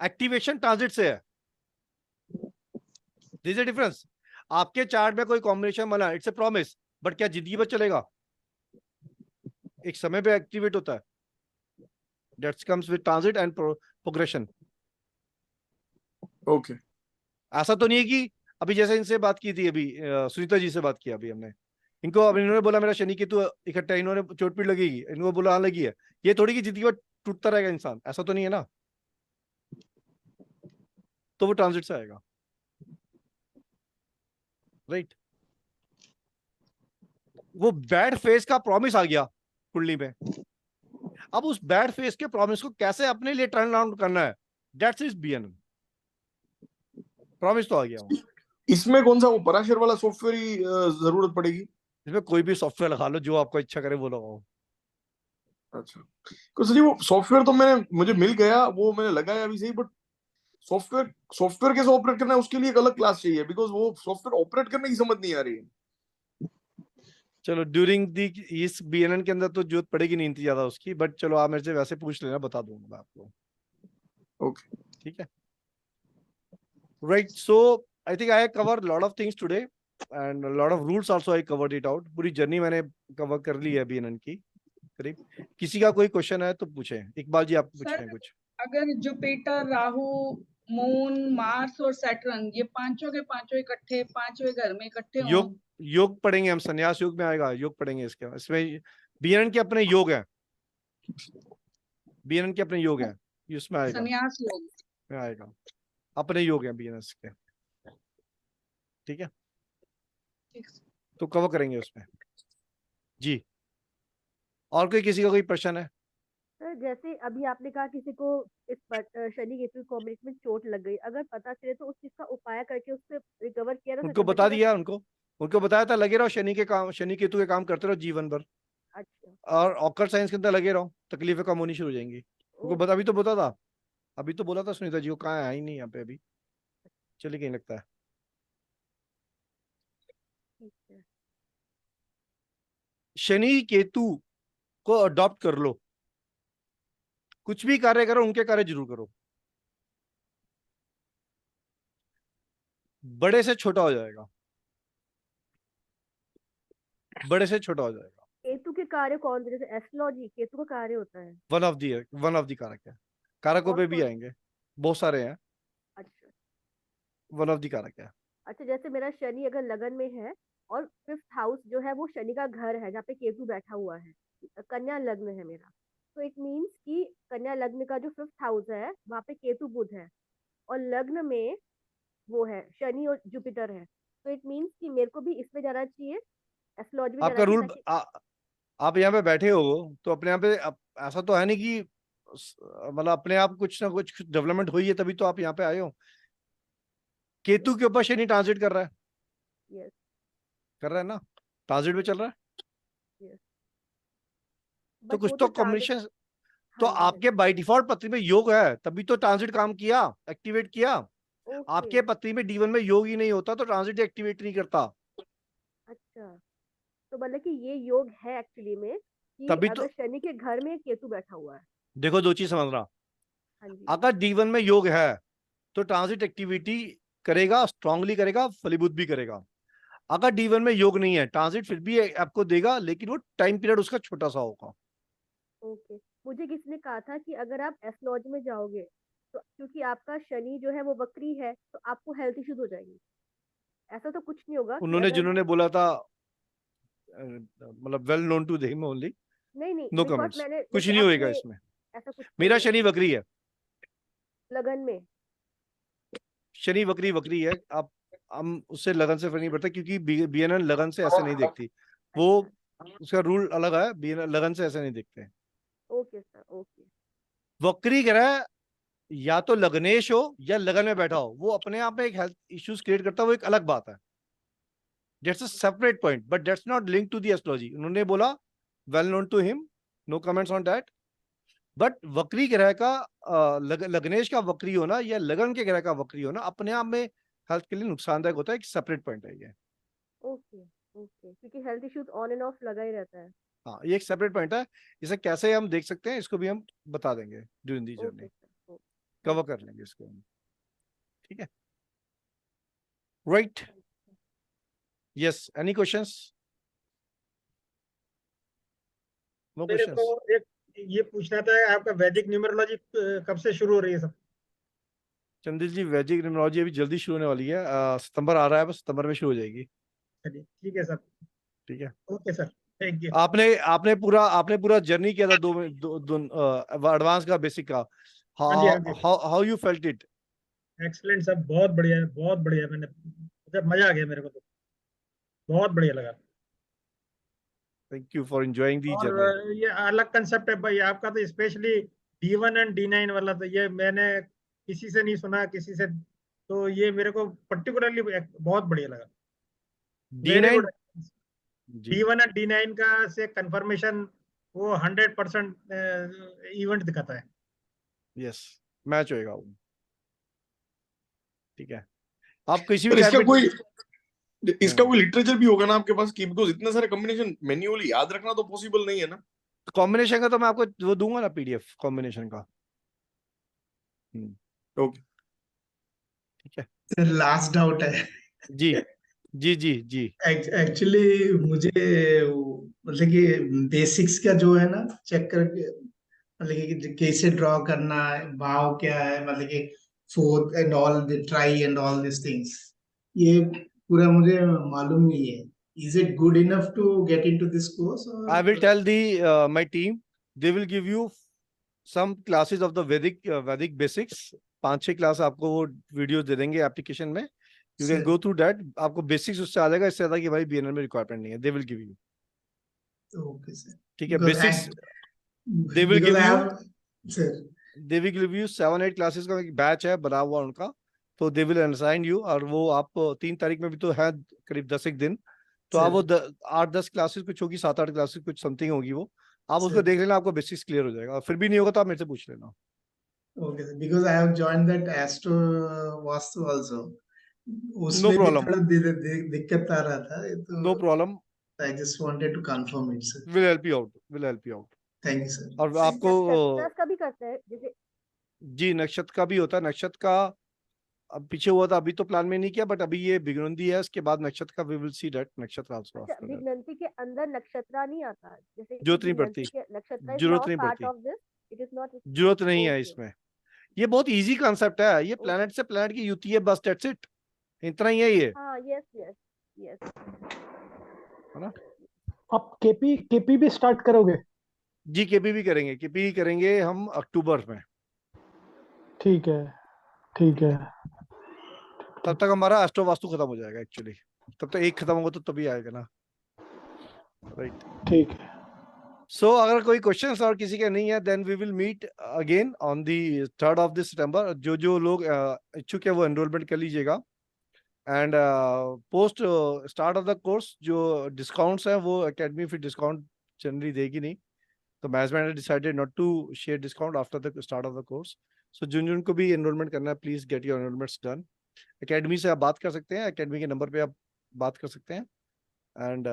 एक्टिवेशन ट्रांजिट से है। This is difference. आपके चार्ट में कोई कॉम्बिनेशन बना, इट्स ए प्रॉमिस, बट क्या जिंदगी भर चलेगा? एक समय पे एक्टिवेट होता है, that comes with transit and progression. Okay. ऐसा तो नहीं है कि अभी जैसे इनसे बात की थी, अभी सुनीता जी से बात की अभी हमने, इनको अब इन्होंने बोला मेरा शनि केतु इकट्ठा, इन्होंने चोट पीट लगेगी, इनको बोला हाँ लगी है, ये थोड़ी की जिंदगी भर टूटता रहेगा इंसान, ऐसा तो नहीं है ना। तो वो ट्रांजिट से आएगा, राइट। वो बैड फेज का प्रॉमिस आ गया कुंडली में, अब उस बैड फेज के प्रॉमिस को कैसे अपने लिए टर्न अराउंड करना है, दैट्स इज बीएनएन। प्रॉमिस तो आ गया वो। इसमें कौन सा वो पराशर वाला सॉफ्टवेयर ही जरूरत पड़ेगी? इसमें कोई भी सॉफ्टवेयर लगा लो, जो आपको इच्छा करे वो लगाओ। अच्छा, तो सर जी वो सॉफ्टवेयर तो मुझे मिल गया, वो मैंने लगाया अभी सही, बट सॉफ्टवेयर कैसे ऑपरेट करना है उसके लिए एक अलग क्लास चाहिए, बिकॉज वो सॉफ्टवेयर ऑपरेट करने की समझ नहीं आ रही है। चलो ड्यूरिंग दी इस बीएनएन के अंदर तो जरूरत पड़ेगी नहीं इतनी ज्यादा उसकी, बट चलो आप मेरे से वैसे पूछ लेना, बता दूंगा मैं आपको। ओके, ठीक है, right. So I think I cover lot of things today and lot of rules also I covered it out. पूरी जर्नी मैंने कवर कर ली है बीएनएन की करीब। किसी का कोई क्वेश्चन है तो पूछें। इकबाल जी आप पूछें कुछ। अगर जुपिटर, राहु, मून, मार्स और सैटर्न ये पांचों के पांचों इकट्ठे पांचवें घर में इकट्ठे हों, योग पढ़ेंगे हम, संन्यास योग में आएगा, योग पढ़ेंगे इसके। इसमें बीएनएन के अपने योग हैं, बीएनएन के अपने योग हैं, इसमें आएगा, संन्यास योग में आएगा, अपने योग हैं बीएनएन के। ठीक है, तो कवर करेंगे उसमें जी। और कोई किसी का कोई प्रश्न है? सर जैसे अभी आपने कहा किसी को इस शनि केतु कॉम्बिनेशन में चोट लग गई, अगर पता चले तो उस चीज का उपाय करके उससे रिकवर किया जा उनको सकता है? बता दिया, उनको बताया था, लगे रहो शनि के काम, शनि केतु के काम करते रहो जीवन भर, अच्छा, और ऑकल्ट साइंस के अंदर लगे रहो, तकलीफें कम होनी शुरू हो जाएंगी। उनको बता, अभी तो बोला था, अभी तो बोला था सुनीता जी को, कहाँ है ही नहीं यहाँ पे अभी, चलिए कहीं लगता है। ठीक है। शनि केतु को अडॉप्ट कर लो, कुछ भी कार्य करो उनके कार्य जरूर करो, बड़े से छोटा हो जाएगा। बड़े से छोटा हो जाएगा। केतु के कार्य कौन से, जैसे एस्ट्रोलॉजी केतु का कार्य होता है? वन ऑफ द कारक है। कारकों और पे भी कौन? आएंगे, बहुत सारे हैं, अच्छा वन ऑफ द कारक है। अच्छा, जैसे मेरा शनि अगर लगन में है और 5th हाउस जो है वो शनि का घर है जहाँ पे केतु बैठा हुआ है, कन्या लग्न है मेरा, तो इट मीन्स कि कन्या लग्न का जो 5th हाउस है वहाँ पे केतु बुध है और लग्न में वो है शनि और जुपिटर है, तो इट मीन्स कि मेरे को भी इसमें जाना चाहिए, एस्ट्रोलॉजी में जाना आपका चाहिए रूल, ताकि आप यहाँ पे बैठे हो तो अपने यहाँ पे ऐसा तो है नहीं कि मतलब अपने आप कुछ ना कुछ डेवलपमेंट हुई है तभी तो आप यहाँ पे आए हो। केतु के ऊपर शनि ट्रांजिट कर रहा है, यस कर रहा है ना, ट्रांजिट में चल रहा है, यस तो बट कुछ वो तो तो ट्रांजिट। कॉम्बिनेशन, तो हाँ जी हाँ आपके बाय डिफॉल्ट पत्री में योग है तभी तो ट्रांजिट काम किया, एक्टिवेट किया। जी ओके आपके पत्री में D1 में योग ही नहीं होता तो ट्रांजिट एक्टिवेट नहीं करता, अच्छा, तो मतलब कि ये योग है एक्चुअली में कि तभी अगर तो शनि के घर में केतु बैठा हुआ है। देखो दो चीज समझना, हाँ जी अगर D1 में योग है तो ट्रांजिट एक्टिविटी करेगा, स्ट्रांगली करेगा, फलीभूत भी करेगा। अगर D1 में योग नहीं है, ट्रांजिट फिर भी आपको देगा लेकिन वो टाइम पीरियड उसका छोटा सा होगा। ओके, मुझे किसी ने कहा था कि अगर आप एस्ट्रोलॉजी में जाओगे तो क्योंकि आपका शनि जो है वो वक्री है तो आपको हेल्थ इश्यूज हो जाएंगे, ऐसा तो कुछ नहीं होगा कि उन्होंने अगर जिन्होंने बोला था मतलब well known to him only, नहीं नहीं नो बिकॉज कमेंट्स, मैंने कुछ जैसे नहीं होएगा अपने इसमें। ऐसा कुछ मेरा नहीं है शनि वक्री है, लगन में। शनि वक्री वक्री है, आप हम उससे लगन से फर्क नहीं पड़ता क्योंकि BNN लगन से ऐसे नहीं देखती, वो उसका रूल अलग है, BNN लगन से ऐसे नहीं देखते। ओके सर ओके वक्री ग्रह या तो लग्नेश हो या लगन में बैठा हो, वो अपने आप में एक हेल्थ इश्यूज क्रिएट करता है, वो एक अलग बात है, that's a separate point but that's not link to the astrology. उन्होंने बोला well known to him, no comments on that, but वक्री ग्रह का लग्नेश का वक्री होना या लगन के ग्रह का वक्री होना अपने आप में हेल्थ के लिए नुकसानदायक होता है, एक सेपरेट पॉइंट है ये। ओके ओके, क्योंकि health issues on end of लगा ही रहता है। हाँ ये एक सेपरेट पॉइंट है, इसे कैसे हम देख सकते हैं इसको भी हम बता देंगे during the journey, okay sir cover कर लेंगे इसको हम, ठीक है, right. Yes, any questions? No मेरे क्वेश्चंस? को एक ये पूछना था, आपका वैदिक न्यूमरोलॉजी कब से शुरू हो रही है सब? चंदिल जी वैदिक न्यूमरोलॉजी अभी जल्दी शुरू होने वाली है, सितंबर आ रहा है, बस सितंबर में शुरू हो जाएगी। चलिए ठीक है सर। ठीक है, ओके सर, थैंक यू। आपने पूरा जर्नी किया था दो एडवांस का, बेसिक का, हाँ जी हाँ जी, how you felt it? Excellent sir, बहुत बढ़िया है, बहुत बढ़िया, मैंने जब मजा आ गया मेरे को तो, बहुत बढ़िया लगा। थैंक यू फॉर एंजॉयिंग दी और जर्नी। ये अलग कंसेप्ट है भाई आपका तो, स्पेशली D1 एंड D9 वाला, तो ये मैंने किसी से नहीं सुना, किसी से, तो ये मेरे को पर्टिकुलरली बहुत बढ़िया लगा, very D9 good. Ji, D1 and D9 का से कंफर्मेशन वो 100% इवेंट दिखाता है। यस, मैच होएगा वो, ठीक है, आप किसी भी पर टाइप इसका कोई लिटरेचर भी होगा ना आपके पास, कि बिकॉज इतने सारे कॉम्बिनेशन मैन्युअली याद रखना तो पॉसिबल नहीं है ना। कॉम्बिनेशन का तो मैं आपको वो दूंगा ना, PDF कॉम्बिनेशन का। ओके ठीक है सर लास्ट डाउट है। जी जी जी जी। एक्चुअली मुझे मतलब कि बेसिक्स का जो है ना चेक करके, मतलब कि कैसे ड्रॉ करना है, भाव क्या है, मतलब कि fourth and all the try and all this things, ये पूरा मुझे मालूम नहीं है। Is it good enough to get into this course I will और? tell my team, they will give you some classes of the Vedic basics, 5-6 class आपको वो videos दे देंगे एप्लीकेशन में, you can go through that, आपको basics उससे आ जाएगा, इससे ज्यादा कि भाई BNN में रिक्वायरमेंट नहीं है, they will give you. Okay sir, ठीक है, basics they will because give I you, have sir, they will give you 7-8 classes का एक बैच है बना हुआ उनका, तो दे विल असाइन यू, और वो आप 3 तारीख में भी तो है करीब 10 एक दिन, तो आप वो 8-10 क्लासेस कुछ होगी, 7-8 क्लासेस कुछ समथिंग होगी वो, आप उसको देख लेना, आपको बेसिक्स क्लियर हो जाएगा, फिर भी नहीं होगा तो आप मेरे से पूछ लेना। Okay sir, because I have joined that astro Vastu also, no उसमें भी प्रॉब्लम, थोड़ा दिक्कत आ रहा था, नो तो problem, I just wanted to confirm it sir. Will help you out, will help you out. Thank you sir. और आपको नक्षत्र का भी करते हैं जैसे? जी नक्षत्र का भी होता है, नक्षत्र का अब पीछे हुआ था, अभी तो प्लान में नहीं किया, बट अभी ये बिगुंदी है, उसके बाद नक्षत्र का वी विल सी दैट नक्षत्र आल्सो अच्छा, आफ्टर दैट। बिगनंती के अंदर नक्षत्र नहीं आता, जैसे कि जरूरत नहीं पड़ती, बिगनंती के नक्षत्र इज जरूरत नॉट नहीं पार्ट पड़ती, of this, it is not. जरूरत नहीं है ओके, इसमें। ये बहुत इजी कॉन्सेप्ट है, ये ओके, प्लेनेट से प्लेनेट की युति है, बस दैट्स इट, इतना ही है ये, हाँ, यस यस यस। है ना। आप केपी भी स्टार्ट करोगे? जी केपी भी करेंगे, केपी करेंगे हम अक्टूबर में। ठीक है, ठीक है। तब तक हमारा एस्ट्रो वास्तु खत्म हो जाएगा एक्चुअली, तब तक एक खत्म होगा तो तभी आएगा ना, राइट। ठीक है। सो अगर कोई क्वेश्चंस और किसी के नहीं है, then we will meet again on the 3rd of this सितंबर। जो लोग इच्छुक है वो एनरोलमेंट कर लीजिएगा, and post start of the course जो डिस्काउंट्स हैं वो एकेडमी फिर डिस्काउंट जनरली देगी नहीं, तो मैनेजमेंट ने decided not to share discount after the start of the course. So जिन को भी एनरोलमेंट करना है, please get your enrolments done. Academy से आप बात कर सकते हैं, एकेडमी के नंबर पे आप बात कर सकते हैं, and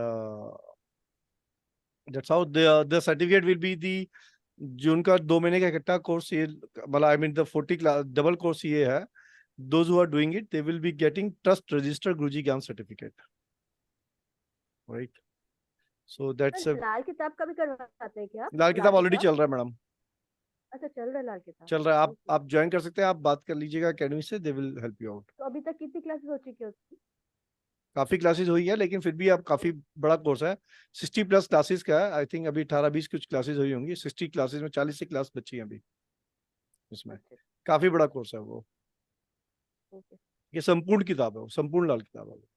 that's how the certificate will be the, जो उनका 2 महीने का इकट्ठा कोर्स ये, मतलब I mean the 40 class double course ये है, those who are doing it they will be getting trust register गुरुजी ज्ञान certificate, right? So that's a, लाल किताब का भी करवाते हैं क्या? लाल किताब ऑलरेडी चल रहा है मैडम, अच्छा, चल रहा है लाल किताब, चल रहा है। ओके। आप ज्वाइन कर सकते हैं, आप बात कर लीजिएगा एकेडमी से, दे विल हेल्प यू आउट। तो अभी तक कितनी क्लासेस हो चुकी है उसकी? काफी क्लासेस हुई है, लेकिन फिर भी आप काफी बड़ा कोर्स है, 60+ क्लासेस का है। आई थिंक अभी 18-20 कुछ क्लासेस हुई होंगी, 60 क्लासेस में 40 से क्लास बची है अभी इसमें, काफी बड़ा कोर्स है वो। ओके, ये संपूर्ण किताब है, वो संपूर्ण लाल किताब है वो।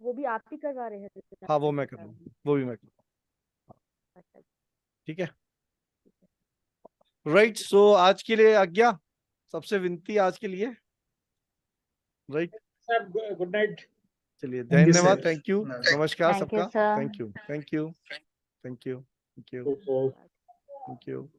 वो भी आप ही करवा रहे हैं? हाँ वो मैं कर रहा हूँ, वो भी मैं कर रहा हूँ, अच्छा, ठीक है, राइट। सो आज के लिए आज्ञा, सबसे विनती आज के लिए, राइट। Sir good night. चलिए, Thank you, धन्यवाद, sir. थैंक यू, नमस्कार Thank you, सबका, sir. Thank you, thank you, thank you, thank you, Yes, sir. Thank you.